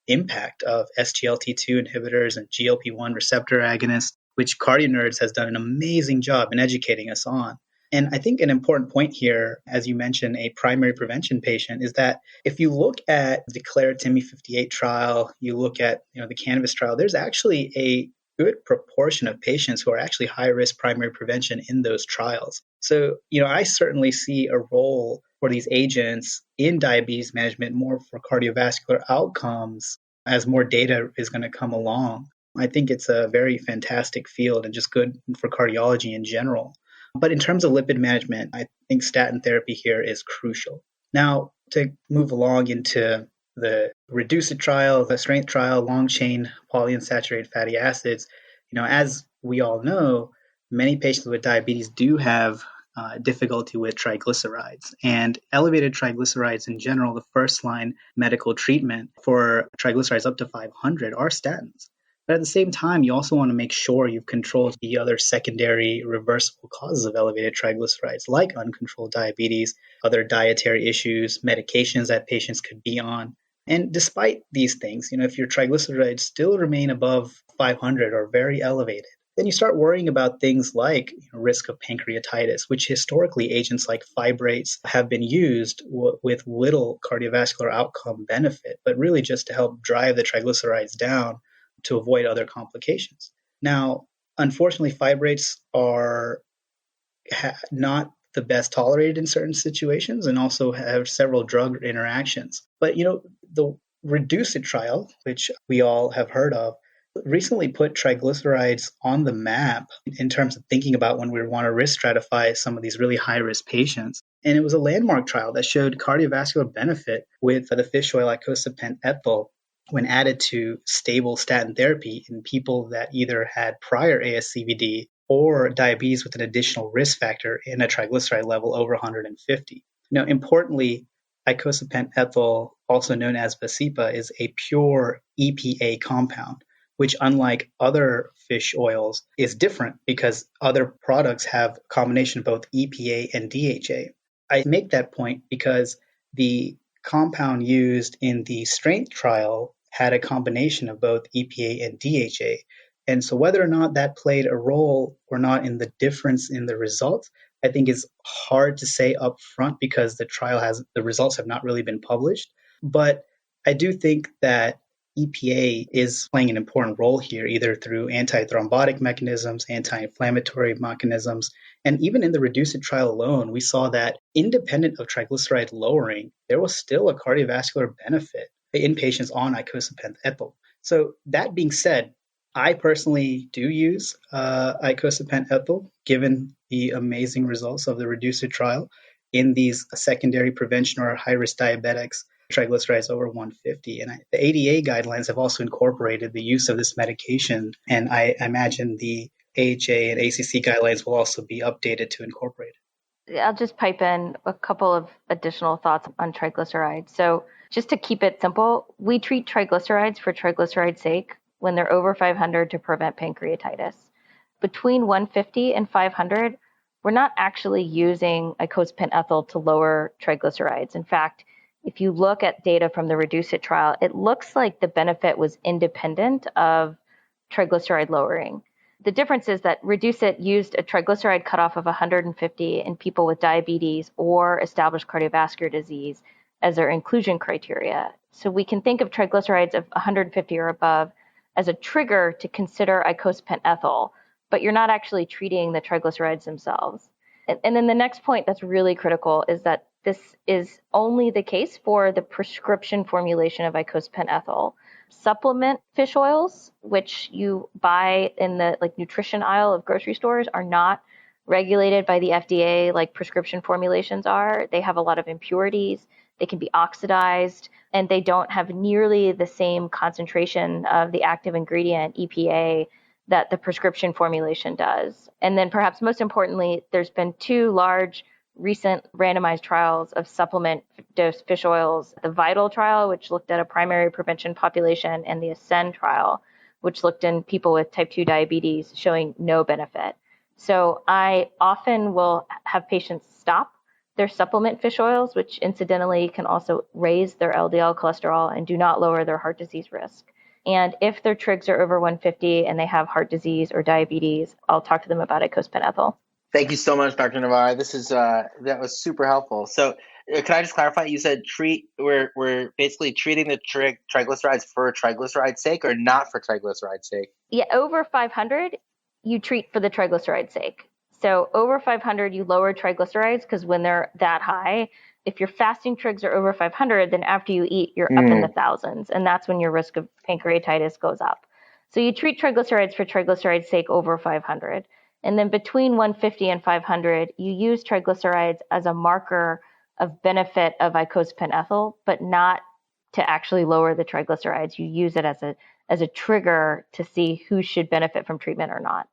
Speaker 4: impact of SGLT2 inhibitors and GLP-1 receptor agonists which CardioNerds has done an amazing job in educating us on. And I think an important point here, as you mentioned, a primary prevention patient, is that if you look at the Claritimi 58 trial, you look at the Canvas trial, there's actually a good proportion of patients who are actually high risk primary prevention in those trials. So, I certainly see a role for these agents in diabetes management, more for cardiovascular outcomes as more data is going to come along. I think it's a very fantastic field and just good for cardiology in general. But in terms of lipid management, I think statin therapy here is crucial. Now, to move along into the REDUCE-IT trial, the STRENGTH trial, long-chain polyunsaturated fatty acids, as we all know, many patients with diabetes do have difficulty with triglycerides. And elevated triglycerides in general, the first-line medical treatment for triglycerides up to 500 are statins. But at the same time, you also want to make sure you've controlled the other secondary reversible causes of elevated triglycerides, like uncontrolled diabetes, other dietary issues, medications that patients could be on. And despite these things, if your triglycerides still remain above 500 or very elevated, then you start worrying about things like risk of pancreatitis, which historically agents like fibrates have been used with little cardiovascular outcome benefit, but really just to help drive the triglycerides down to avoid other complications. Now, unfortunately, fibrates are not the best tolerated in certain situations and also have several drug interactions. But, the REDUCE-IT trial, which we all have heard of, recently put triglycerides on the map in terms of thinking about when we want to risk stratify some of these really high-risk patients. And it was a landmark trial that showed cardiovascular benefit with the fish oil icosapent ethyl when added to stable statin therapy in people that either had prior ASCVD or diabetes with an additional risk factor in a triglyceride level over 150. Importantly, icosapent ethyl, also known as Vascepa, is a pure EPA compound, which unlike other fish oils is different because other products have a combination of both EPA and DHA. I make that point because the compound used in the STRENGTH trial had a combination of both EPA and DHA. And so whether or not that played a role or not in the difference in the results, I think is hard to say up front because the results have not really been published. But I do think that EPA is playing an important role here, either through antithrombotic mechanisms, anti-inflammatory mechanisms, and even in the REDUCE-IT trial alone, we saw that independent of triglyceride lowering, there was still a cardiovascular benefit in patients on icosapent ethyl. So that being said, I personally do use icosapent ethyl, given the amazing results of the REDUCE-IT trial in these secondary prevention or high-risk diabetics, triglycerides over 150. And the ADA guidelines have also incorporated the use of this medication. And I imagine the AHA and ACC guidelines will also be updated to incorporate it.
Speaker 5: I'll just pipe in a couple of additional thoughts on triglycerides. So just to keep it simple, we treat triglycerides for triglyceride's sake when they're over 500 to prevent pancreatitis. Between 150 and 500, we're not actually using icosapent ethyl to lower triglycerides. In fact, if you look at data from the REDUCE-IT trial, it looks like the benefit was independent of triglyceride lowering. The difference is that REDUCE-IT used a triglyceride cutoff of 150 in people with diabetes or established cardiovascular disease as their inclusion criteria. So we can think of triglycerides of 150 or above as a trigger to consider icosapent ethyl, but you're not actually treating the triglycerides themselves. And then the next point that's really critical is that this is only the case for the prescription formulation of icosapent ethyl. Supplement fish oils, which you buy in the nutrition aisle of grocery stores, are not regulated by the FDA like prescription formulations are. They have a lot of impurities. They can be oxidized, and they don't have nearly the same concentration of the active ingredient, EPA, that the prescription formulation does. And then perhaps most importantly, there's been 2 large recent randomized trials of supplement dose fish oils, the VITAL trial, which looked at a primary prevention population, and the ASCEND trial, which looked in people with type 2 diabetes, showing no benefit. So I often will have patients stop their supplement fish oils, which incidentally can also raise their LDL cholesterol and do not lower their heart disease risk. And if their trigs are over 150 and they have heart disease or diabetes, I'll talk to them about icosapent.
Speaker 6: Thank you so much, Dr. Navar. This is that was super helpful. So, can I just clarify? You said we're basically treating the triglycerides for triglycerides' sake, or not for triglycerides' sake?
Speaker 5: Yeah, over 500, you treat for the triglycerides' sake. So over 500, you lower triglycerides because when they're that high, if your fasting trigs are over 500, then after you eat, you're up in the thousands, and that's when your risk of pancreatitis goes up. So you treat triglycerides for triglycerides' sake over 500. And then between 150 and 500, you use triglycerides as a marker of benefit of icosapent ethyl, but not to actually lower the triglycerides. You use it as a trigger to see who should benefit from treatment or not.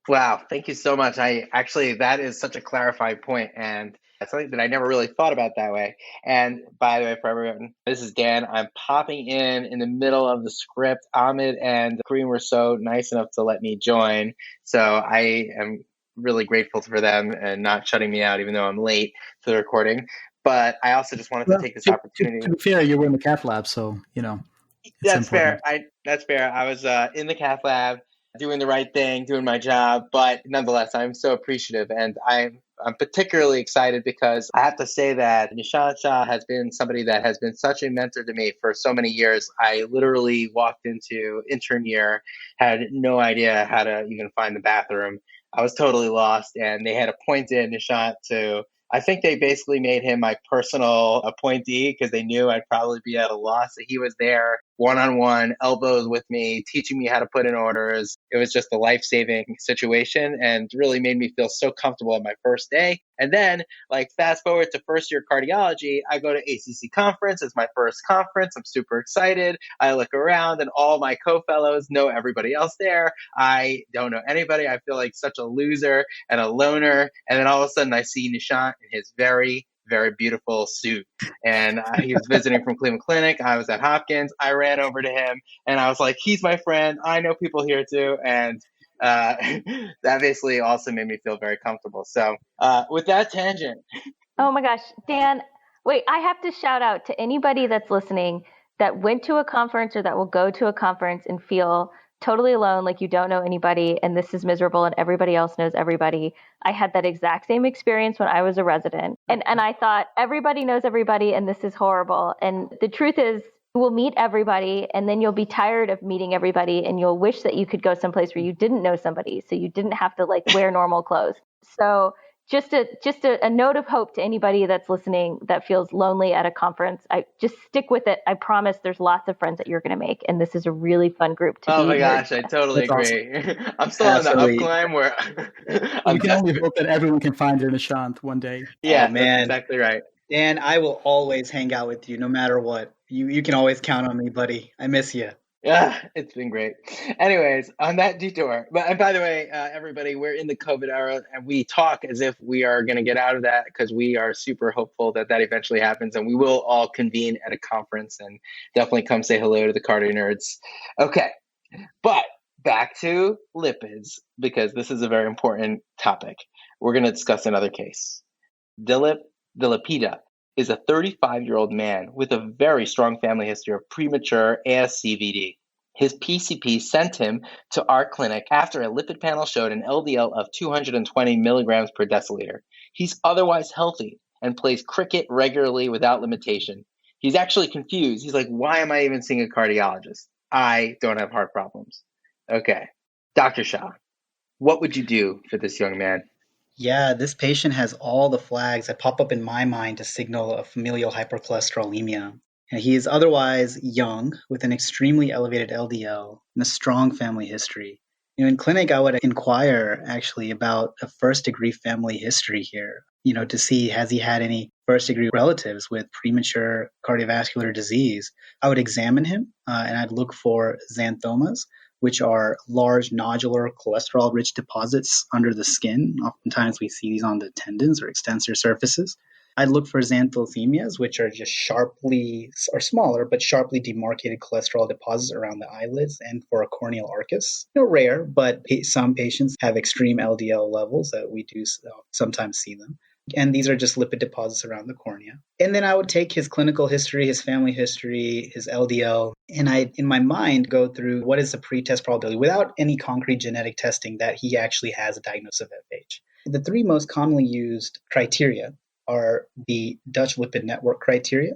Speaker 6: Wow, thank you so much. That is such a clarified point, and it's something that I never really thought about that way. And by the way, for everyone, this is Dan. I'm popping in the middle of the script. Amit and Carine were so nice enough to let me join, so I am really grateful for them and not shutting me out, even though I'm late to the recording. But I also just wanted to take this opportunity.
Speaker 2: To be fair, you were in the cath lab, so
Speaker 6: That's fair. That's fair. I was in the cath lab, doing the right thing, doing my job, but nonetheless, I'm so appreciative, and I'm particularly excited because I have to say that Nishant Shah has been somebody that has been such a mentor to me for so many years. I literally walked into intern year, had no idea how to even find the bathroom. I was totally lost, and they had appointed Nishant to, I think they basically made him my personal appointee because they knew I'd probably be at a loss. So he was there one-on-one, elbows with me, teaching me how to put in orders. It was just a life-saving situation and really made me feel so comfortable on my first day. And then, fast forward to first year cardiology, I go to ACC conference. It's my first conference. I'm super excited. I look around and all my co-fellows know everybody else there. I don't know anybody. I feel like such a loser and a loner. And then all of a sudden I see Nishant in his very, very beautiful suit. And he was visiting from Cleveland Clinic. I was at Hopkins. I ran over to him and I was like, he's my friend. I know people here too. And that basically also made me feel very comfortable. So with that tangent.
Speaker 5: Oh my gosh, Dan, wait, I have to shout out to anybody that's listening that went to a conference or that will go to a conference and feel totally alone, like you don't know anybody and this is miserable and everybody else knows everybody. I had that exact same experience when I was a resident. And I thought everybody knows everybody and this is horrible. And the truth is, you will meet everybody and then you'll be tired of meeting everybody and you'll wish that you could go someplace where you didn't know somebody so you didn't have to wear normal clothes. So just a note of hope to anybody that's listening that feels lonely at a conference. I just stick with it. I promise there's lots of friends that you're going to make. And this is a really fun group to be.
Speaker 6: Oh my gosh, I totally agree. Awesome. I'm still on the up climb where
Speaker 2: we can only hope that everyone can find their Nishant one day.
Speaker 6: Yeah, man. That's exactly right.
Speaker 4: Dan, I will always hang out with you no matter what. You can always count on me, buddy. I miss you.
Speaker 6: Yeah, it's been great. Anyways, on that detour. And by the way, everybody, we're in the COVID era and we talk as if we are going to get out of that because we are super hopeful that eventually happens and we will all convene at a conference and definitely come say hello to the CardioNerds. Okay, but back to lipids because this is a very important topic. We're going to discuss another case. Dilipida is a 35-year-old man with a very strong family history of premature ASCVD. His PCP sent him to our clinic after a lipid panel showed an LDL of 220 milligrams per deciliter. He's otherwise healthy and plays cricket regularly without limitation. He's actually confused. He's like, why am I even seeing a cardiologist? I don't have heart problems. Okay. Dr. Shah, what would you do for this young man?
Speaker 4: Yeah, this patient has all the flags that pop up in my mind to signal a familial hypercholesterolemia. And he is otherwise young with an extremely elevated LDL and a strong family history. In clinic, I would inquire actually about a first-degree family history here, to see has he had any first-degree relatives with premature cardiovascular disease. I would examine him and I'd look for xanthomas, which are large nodular cholesterol-rich deposits under the skin. Oftentimes we see these on the tendons or extensor surfaces. I'd look for xanthosemias, which are just smaller, but sharply demarcated cholesterol deposits around the eyelids, and for a corneal arcus. Rare, but some patients have extreme LDL levels that we do sometimes see them. And these are just lipid deposits around the cornea. And then I would take his clinical history, his family history, his LDL, and I, in my mind, go through what is the pretest probability without any concrete genetic testing that he actually has a diagnosis of FH. The three most commonly used criteria are the Dutch Lipid Network criteria,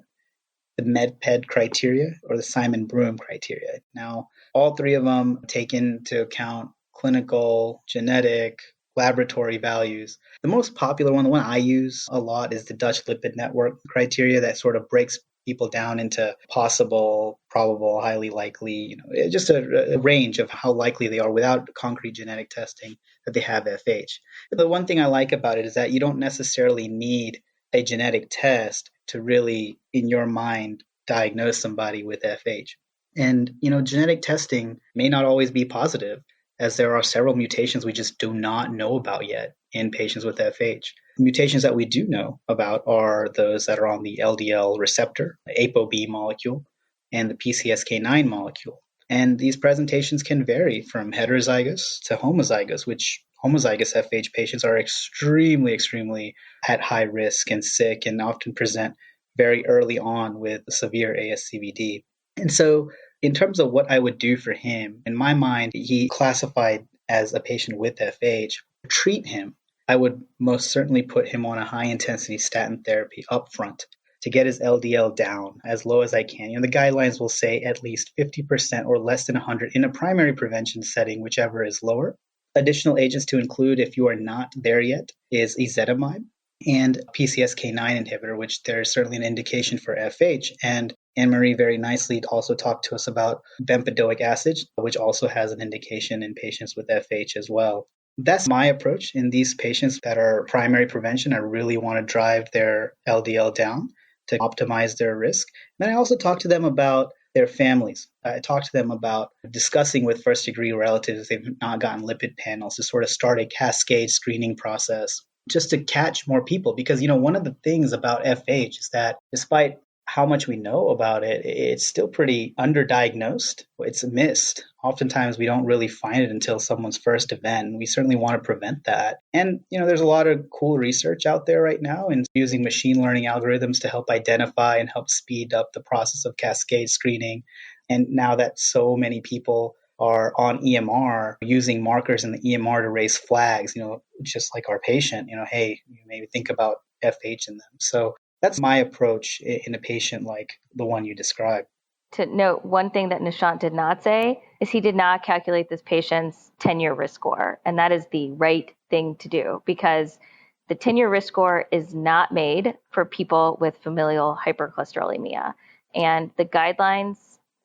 Speaker 4: the MedPed criteria, or the Simon-Broom criteria. Now, all three of them take into account clinical, genetic, laboratory values. The most popular one, the one I use a lot, is the Dutch Lipid Network criteria that sort of breaks people down into possible, probable, highly likely, just a range of how likely they are without concrete genetic testing that they have FH. The one thing I like about it is that you don't necessarily need a genetic test to really, in your mind, diagnose somebody with FH. And, genetic testing may not always be positive, as there are several mutations we just do not know about yet in patients with FH. The mutations that we do know about are those that are on the LDL receptor, the ApoB molecule, and the PCSK9 molecule. And these presentations can vary from heterozygous to homozygous, which homozygous FH patients are extremely, extremely at high risk and sick and often present very early on with severe ASCVD. And so in terms of what I would do for him, in my mind, he classified as a patient with FH. To treat him, I would most certainly put him on a high-intensity statin therapy up front to get his LDL down as low as I can. The guidelines will say at least 50% or less than 100 in a primary prevention setting, whichever is lower. Additional agents to include, if you are not there yet, is ezetimibe and PCSK9 inhibitor, which there is certainly an indication for FH. And Anne-Marie very nicely also talked to us about bempedoic acid, which also has an indication in patients with FH as well. That's my approach in these patients that are primary prevention. I really want to drive their LDL down to optimize their risk. Then I also talk to them about their families. I talk to them about discussing with first-degree relatives if they've not gotten lipid panels to sort of start a cascade screening process just to catch more people. Because, one of the things about FH is that despite how much we know about it, it's still pretty underdiagnosed. It's missed. Oftentimes we don't really find it until someone's first event. We certainly want to prevent that. And, there's a lot of cool research out there right now in using machine learning algorithms to help identify and help speed up the process of cascade screening. And now that so many people are on EMR, using markers in the EMR to raise flags, just like our patient, hey, you maybe think about FH in them. So that's my approach in a patient like the one you described.
Speaker 5: To note, one thing that Nishant did not say is he did not calculate this patient's 10-year risk score. And that is the right thing to do, because the 10-year risk score is not made for people with familial hypercholesterolemia. And the guidelines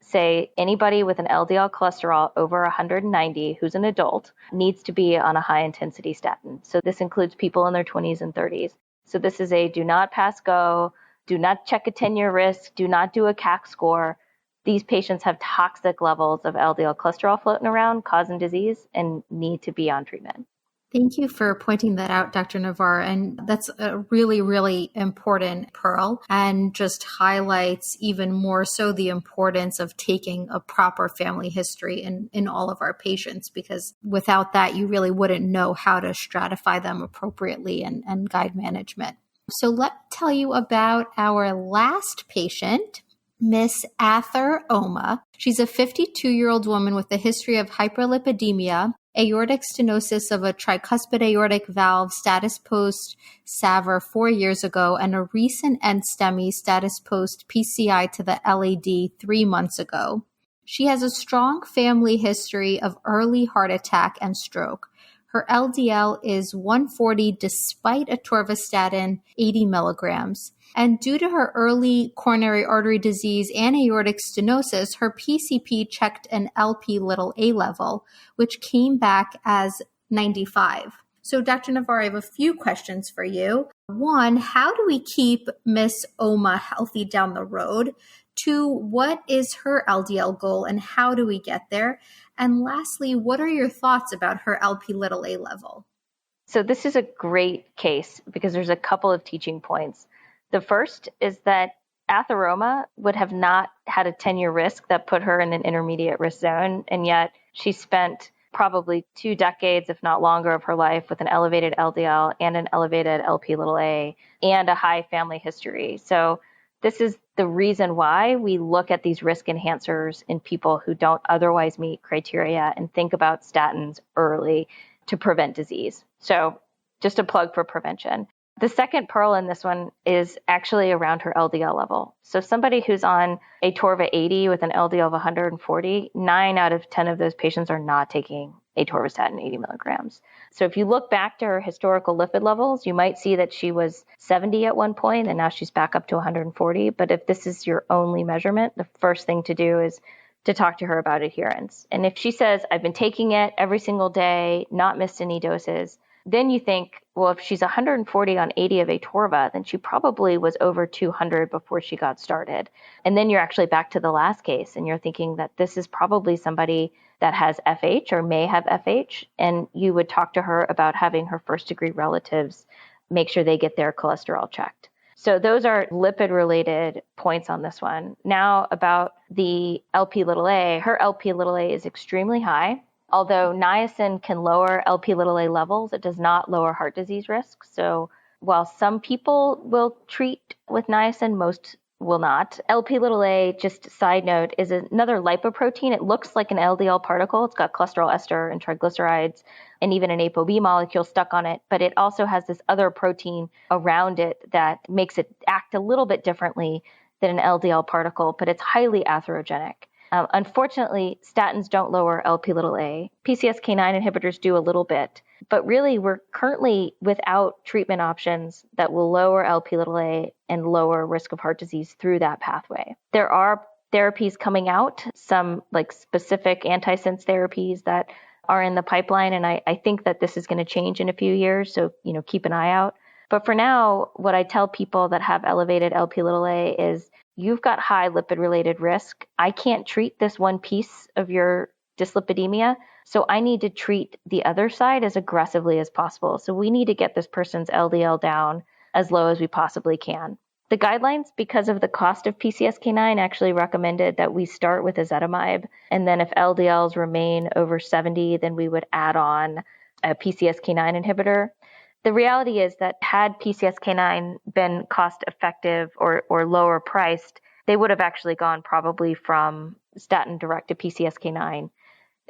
Speaker 5: say anybody with an LDL cholesterol over 190 who's an adult needs to be on a high-intensity statin. So this includes people in their 20s and 30s. So this is a do not pass go, do not check a 10-year risk, do not do a CAC score. These patients have toxic levels of LDL cholesterol floating around, causing disease, and need to be on treatment.
Speaker 3: Thank you for pointing that out, Dr. Navar. And that's a really, really important pearl, and just highlights even more so the importance of taking a proper family history in all of our patients, because without that, you really wouldn't know how to stratify them appropriately and guide management. So let me tell you about our last patient, Miss Ather Oma. She's a 52-year-old woman with a history of hyperlipidemia, aortic stenosis of a tricuspid aortic valve, status post SAVR 4 years ago, and a recent NSTEMI status post PCI to the LAD 3 months ago. She has a strong family history of early heart attack and stroke. Her LDL is 140 despite atorvastatin 80 milligrams. And due to her early coronary artery disease and aortic stenosis, her PCP checked an Lp(a) level, which came back as 95. So Dr. Navar, I have a few questions for you. One, how do we keep Miss Oma healthy down the road? Two, what is her LDL goal and how do we get there? And lastly, what are your thoughts about her Lp(a) level?
Speaker 5: So this is a great case because there's a couple of teaching points. The first is that atheroma would have not had a 10-year risk that put her in an intermediate risk zone, and yet she spent probably 2 decades, if not longer, of her life with an elevated LDL and an elevated Lp(a) and a high family history. So this is the reason why we look at these risk enhancers in people who don't otherwise meet criteria and think about statins early to prevent disease. So just a plug for prevention. The second pearl in this one is actually around her LDL level. So somebody who's on atorva 80 with an LDL of 140, 9 out of 10 of those patients are not taking atorvastatin 80 milligrams. So if you look back to her historical lipid levels, you might see that she was 70 at one point and now she's back up to 140. But if this is your only measurement, the first thing to do is to talk to her about adherence. And if she says, I've been taking it every single day, not missed any doses, then you think, well, if she's 140 on 80 of atorva, then she probably was over 200 before she got started. And then you're actually back to the last case and you're thinking that this is probably somebody that has FH or may have FH. And you would talk to her about having her first degree relatives make sure they get their cholesterol checked. So those are lipid related points on this one. Now about the Lp(a), her Lp(a) is extremely high. Although niacin can lower Lp(a) levels, it does not lower heart disease risk. So while some people will treat with niacin, most will not. Lp(a), just side note, is another lipoprotein. It looks like an LDL particle. It's got cholesterol ester and triglycerides and even an ApoB molecule stuck on it. But it also has this other protein around it that makes it act a little bit differently than an LDL particle, but it's highly atherogenic. Unfortunately, statins don't lower Lp(a). PCSK9 inhibitors do a little bit, but really we're currently without treatment options that will lower Lp(a) and lower risk of heart disease through that pathway. There are therapies coming out, some like specific antisense therapies that are in the pipeline, and I think that this is going to change in a few years, so keep an eye out. But for now, what I tell people that have elevated Lp(a) is you've got high lipid-related risk. I can't treat this one piece of your dyslipidemia, so I need to treat the other side as aggressively as possible. So we need to get this person's LDL down as low as we possibly can. The guidelines, because of the cost of PCSK9, actually recommended that we start with ezetimibe, and then if LDLs remain over 70, then we would add on a PCSK9 inhibitor. The reality is that had PCSK9 been cost effective or lower priced, they would have actually gone probably from statin direct to PCSK9.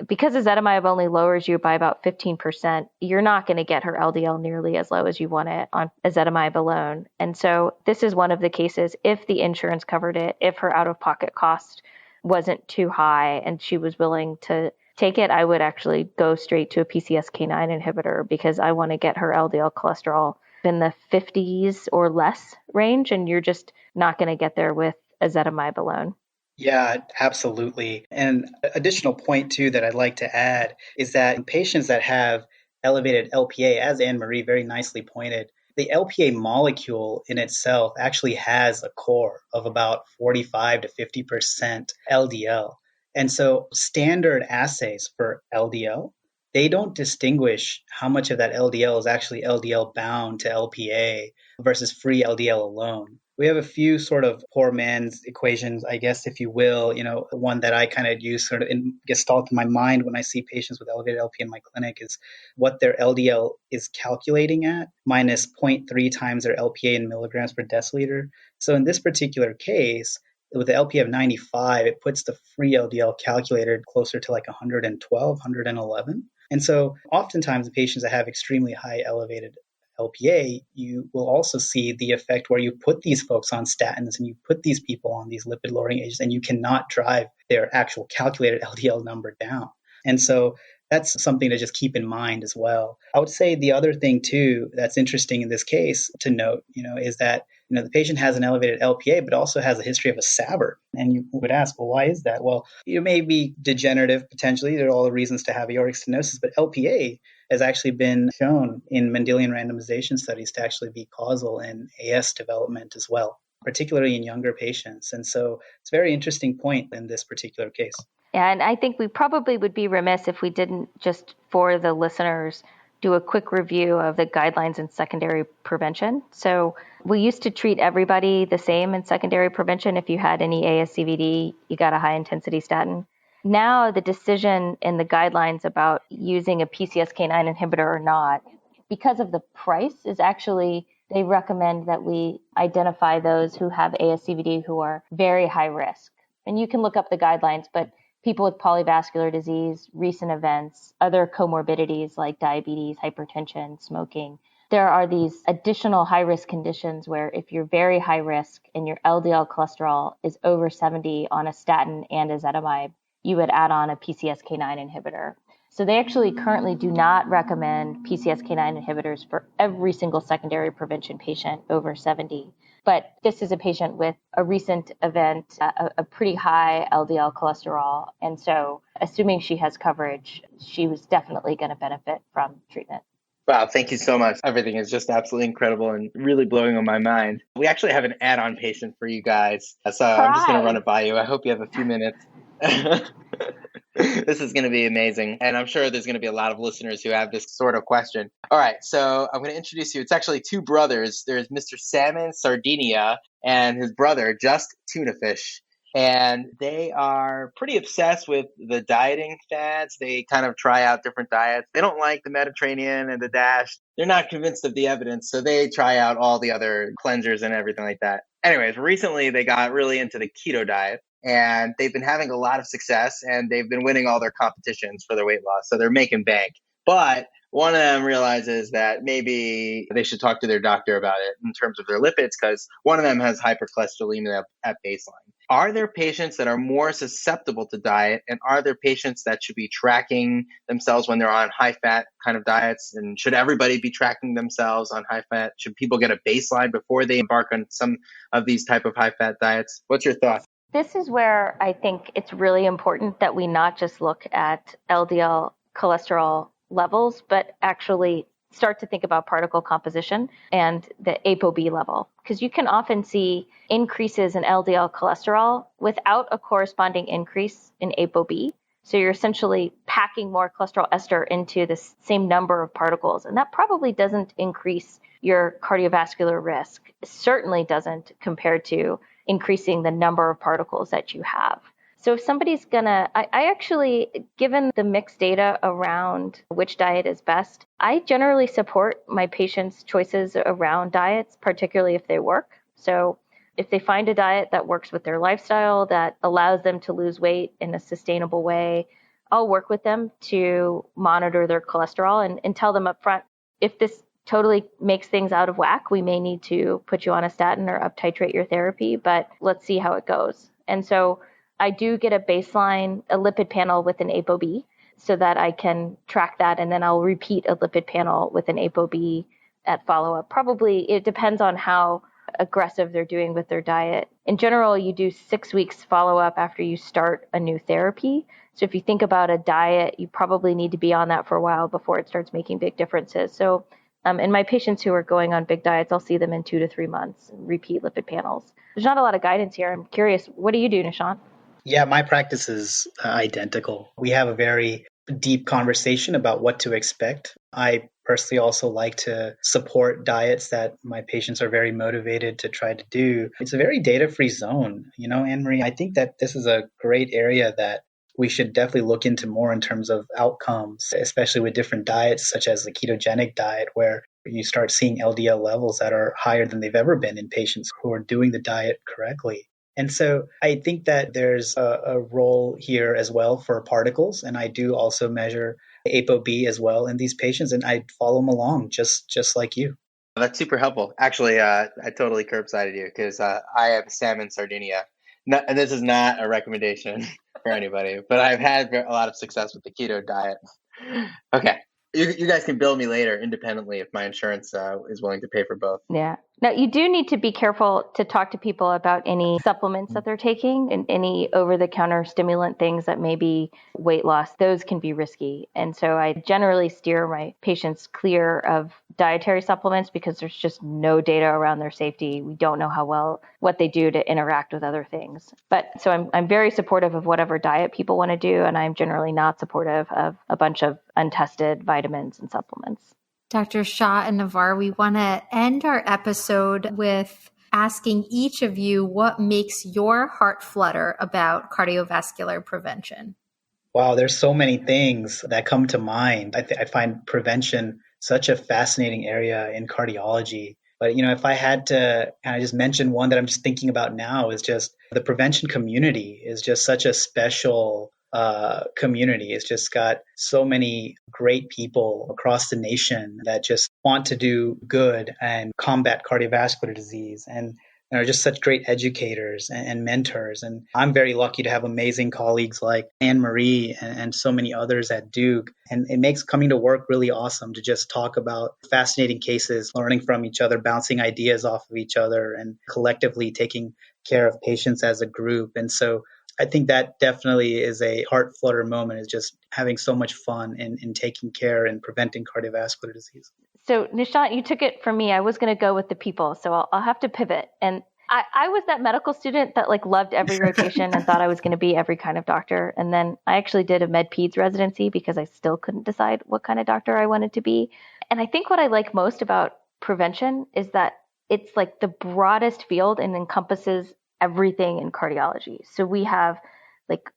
Speaker 5: Because ezetimibe only lowers you by about 15%, you're not going to get her LDL nearly as low as you want it on ezetimibe alone. And so this is one of the cases, if the insurance covered it, if her out-of-pocket cost wasn't too high and she was willing to take it, I would actually go straight to a PCSK9 inhibitor because I want to get her LDL cholesterol in the 50s or less range, and you're just not going to get there with ezetimibe alone.
Speaker 4: Yeah, absolutely. And additional point too that I'd like to add is that in patients that have elevated LPA, as Anne-Marie very nicely pointed, the LPA molecule in itself actually has a core of about 45 to 50% LDL. And so standard assays for LDL, they don't distinguish how much of that LDL is actually LDL bound to LPA versus free LDL alone. We have a few sort of poor man's equations, I guess, if you will. One that I kind of use sort of gestalt in my mind when I see patients with elevated LPA in my clinic is what their LDL is calculating at minus 0.3 times their LPA in milligrams per deciliter. So in this particular case, with the LPA of 95, it puts the free LDL calculated closer to like 112, 111. And so oftentimes in patients that have extremely high elevated LPA, you will also see the effect where you put these folks on statins and you put these people on these lipid-lowering agents and you cannot drive their actual calculated LDL number down. And so that's something to just keep in mind as well. I would say the other thing too that's interesting in this case to note, is that the patient has an elevated LPA, but also has a history of a SAVR. And you would ask, well, why is that? Well, it may be degenerative potentially. There are all the reasons to have aortic stenosis, but LPA has actually been shown in Mendelian randomization studies to actually be causal in AS development as well, particularly in younger patients. And so it's a very interesting point in this particular case.
Speaker 5: Yeah, and I think we probably would be remiss if we didn't, just for the listeners, do a quick review of the guidelines in secondary prevention. So we used to treat everybody the same in secondary prevention. If you had any ASCVD, you got a high intensity statin. now the decision in the guidelines about using a PCSK9 inhibitor or not, because of the price, is actually they recommend that we identify those who have ASCVD who are very high risk. And you can look up the guidelines, but people with polyvascular disease, recent events, other comorbidities like diabetes, hypertension, smoking. There are these additional high-risk conditions where if you're very high risk and your LDL cholesterol is over 70 on a statin and ezetimibe, you would add on a PCSK9 inhibitor. So they actually currently do not recommend PCSK9 inhibitors for every single secondary prevention patient over 70. But this is a patient with a recent event, a pretty high LDL cholesterol. And so assuming she has coverage, she was definitely going to benefit from treatment.
Speaker 6: Wow, thank you so much. Everything is just absolutely incredible and really blowing on my mind. We actually have an add-on patient for you guys. So I'm just going to run it by you. I hope you have a few minutes. This is going to be amazing. And I'm sure there's going to be a lot of listeners who have this sort of question. All right, so I'm going to introduce you. It's actually two brothers. There's Mr. Salmon Sardinia and his brother, Just Tuna Fish. And they are pretty obsessed with the dieting fads. They kind of try out different diets. They don't like the Mediterranean and the DASH. They're not convinced of the evidence, so they try out all the other cleansers and everything like that. Anyways, recently they got really into the keto diet. And they've been having a lot of success, and they've been winning all their competitions for their weight loss. So they're making bank. But one of them realizes that maybe they should talk to their doctor about it in terms of their lipids, because one of them has hypertriglyceridemia at baseline. Are there patients that are more susceptible to diet, and are there patients that should be tracking themselves when they're on high-fat kind of diets? And should everybody be tracking themselves on high-fat? Should people get a baseline before they embark on some of these type of high-fat diets? What's your thought?
Speaker 5: This is where I think it's really important that we not just look at LDL cholesterol levels, but actually start to think about particle composition and the ApoB level. Because you can often see increases in LDL cholesterol without a corresponding increase in ApoB. So you're essentially packing more cholesterol ester into the same number of particles. And that probably doesn't increase your cardiovascular risk. It certainly doesn't compared to increasing the number of particles that you have. So if somebody's I actually, given the mixed data around which diet is best, I generally support my patients' choices around diets, particularly if they work. So if they find a diet that works with their lifestyle, that allows them to lose weight in a sustainable way, I'll work with them to monitor their cholesterol and tell them up front, if this totally makes things out of whack, we may need to put you on a statin or up titrate your therapy, but let's see how it goes. And so I do get a baseline, a lipid panel with an ApoB so that I can track that. And then I'll repeat a lipid panel with an ApoB at follow-up. Probably it depends on how aggressive they're doing with their diet. In general, you do 6 weeks follow-up after you start a new therapy. So if you think about a diet, you probably need to be on that for a while before it starts making big differences. So in my patients who are going on big diets, I'll see them in 2 to 3 months and repeat lipid panels. There's not a lot of guidance here. I'm curious, what do you do, Nishant?
Speaker 4: Yeah, my practice is identical. We have a very deep conversation about what to expect. I personally also like to support diets that my patients are very motivated to try to do. It's a very data-free zone. Anne-Marie, I think that this is a great area that we should definitely look into more in terms of outcomes, especially with different diets, such as the ketogenic diet, where you start seeing LDL levels that are higher than they've ever been in patients who are doing the diet correctly. And so I think that there's a role here as well for particles. And I do also measure ApoB as well in these patients, and I follow them along just like you.
Speaker 6: That's super helpful. Actually, I totally curbsided you because I have salmon sardinia. And this is not a recommendation for anybody, but I've had a lot of success with the keto diet. Okay. You guys can bill me later independently if my insurance is willing to pay for both.
Speaker 5: Yeah. Now, you do need to be careful to talk to people about any supplements that they're taking and any over-the-counter stimulant things that may be weight loss. Those can be risky. And so I generally steer my patients clear of dietary supplements because there's just no data around their safety. We don't know how well what they do to interact with other things. But so I'm very supportive of whatever diet people want to do, and I'm generally not supportive of a bunch of untested vitamins and supplements.
Speaker 3: Dr. Shah and Navar, we want to end our episode with asking each of you what makes your heart flutter about cardiovascular prevention.
Speaker 4: Wow, there's so many things that come to mind. I find prevention such a fascinating area in cardiology. But, if I had to kind of just mention one that I'm just thinking about now is just the prevention community is just such a special community. It's just got so many great people across the nation that just want to do good and combat cardiovascular disease and are just such great educators and mentors. And I'm very lucky to have amazing colleagues like Anne-Marie and so many others at Duke. And it makes coming to work really awesome to just talk about fascinating cases, learning from each other, bouncing ideas off of each other, and collectively taking care of patients as a group. And so I think that definitely is a heart flutter moment, is just having so much fun in taking care and preventing cardiovascular disease.
Speaker 5: So Nishant, you took it from me. I was going to go with the people, so I'll have to pivot. And I was that medical student that loved every rotation and thought I was going to be every kind of doctor. And then I actually did a med peds residency because I still couldn't decide what kind of doctor I wanted to be. And I think what I like most about prevention is that it's the broadest field and encompasses everything in cardiology. So we have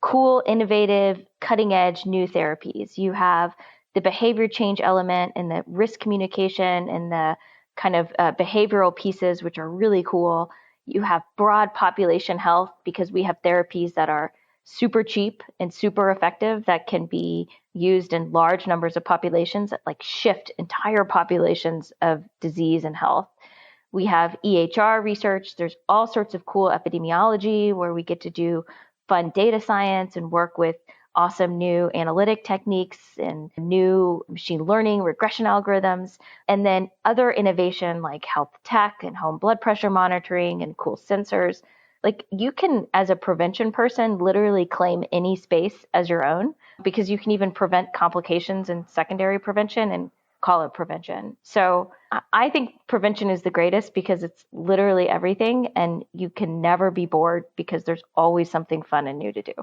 Speaker 5: cool, innovative, cutting edge new therapies. You have the behavior change element and the risk communication and the kind of behavioral pieces, which are really cool. You have broad population health because we have therapies that are super cheap and super effective that can be used in large numbers of populations that shift entire populations of disease and health. We have EHR research. There's all sorts of cool epidemiology where we get to do fun data science and work with awesome new analytic techniques and new machine learning regression algorithms, and then other innovation like health tech and home blood pressure monitoring and cool sensors. You can, as a prevention person, literally claim any space as your own because you can even prevent complications in secondary prevention and call it prevention. So I think prevention is the greatest because it's literally everything and you can never be bored because there's always something fun and new to do.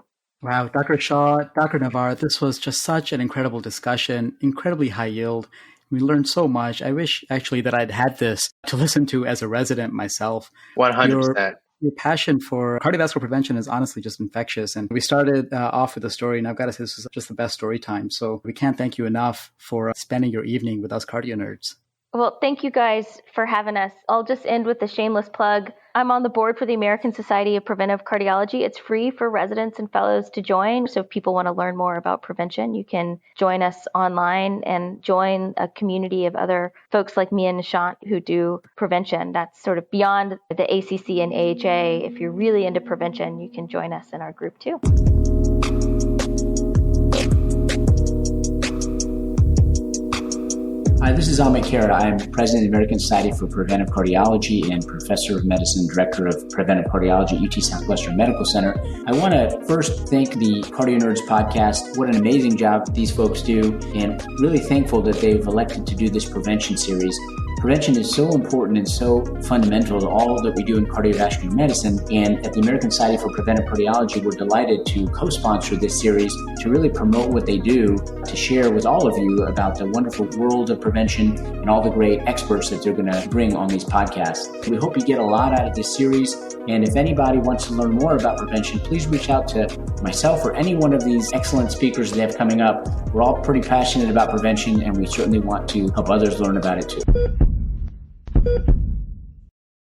Speaker 2: Wow, Dr. Shah, Dr. Navar, this was just such an incredible discussion, incredibly high yield. We learned so much. I wish actually that I'd had this to listen to as a resident myself.
Speaker 6: 100%.
Speaker 2: Your passion for cardiovascular prevention is honestly just infectious. And we started off with a story, and I've got to say this was just the best story time. So we can't thank you enough for spending your evening with us CardioNerds.
Speaker 5: Well, thank you guys for having us. I'll just end with a shameless plug. I'm on the board for the American Society of Preventive Cardiology. It's free for residents and fellows to join. So if people want to learn more about prevention, you can join us online and join a community of other folks like me and Nishant who do prevention. That's sort of beyond the ACC and AHA. If you're really into prevention, you can join us in our group too.
Speaker 7: Hi, this is Amit. I'm president of the American Society for Preventive Cardiology and professor of medicine, director of preventive cardiology at UT Southwestern Medical Center. I want to first thank the CardioNerds podcast. What an amazing job these folks do, and really thankful that they've elected to do this prevention series. Prevention is so important and so fundamental to all that we do in cardiovascular medicine. And at the American Society for Preventive Cardiology, we're delighted to co-sponsor this series to really promote what they do, to share with all of you about the wonderful world of prevention and all the great experts that they're going to bring on these podcasts. We hope you get a lot out of this series. And if anybody wants to learn more about prevention, please reach out to myself or any one of these excellent speakers they have coming up. We're all pretty passionate about prevention, and we certainly want to help others learn about it too.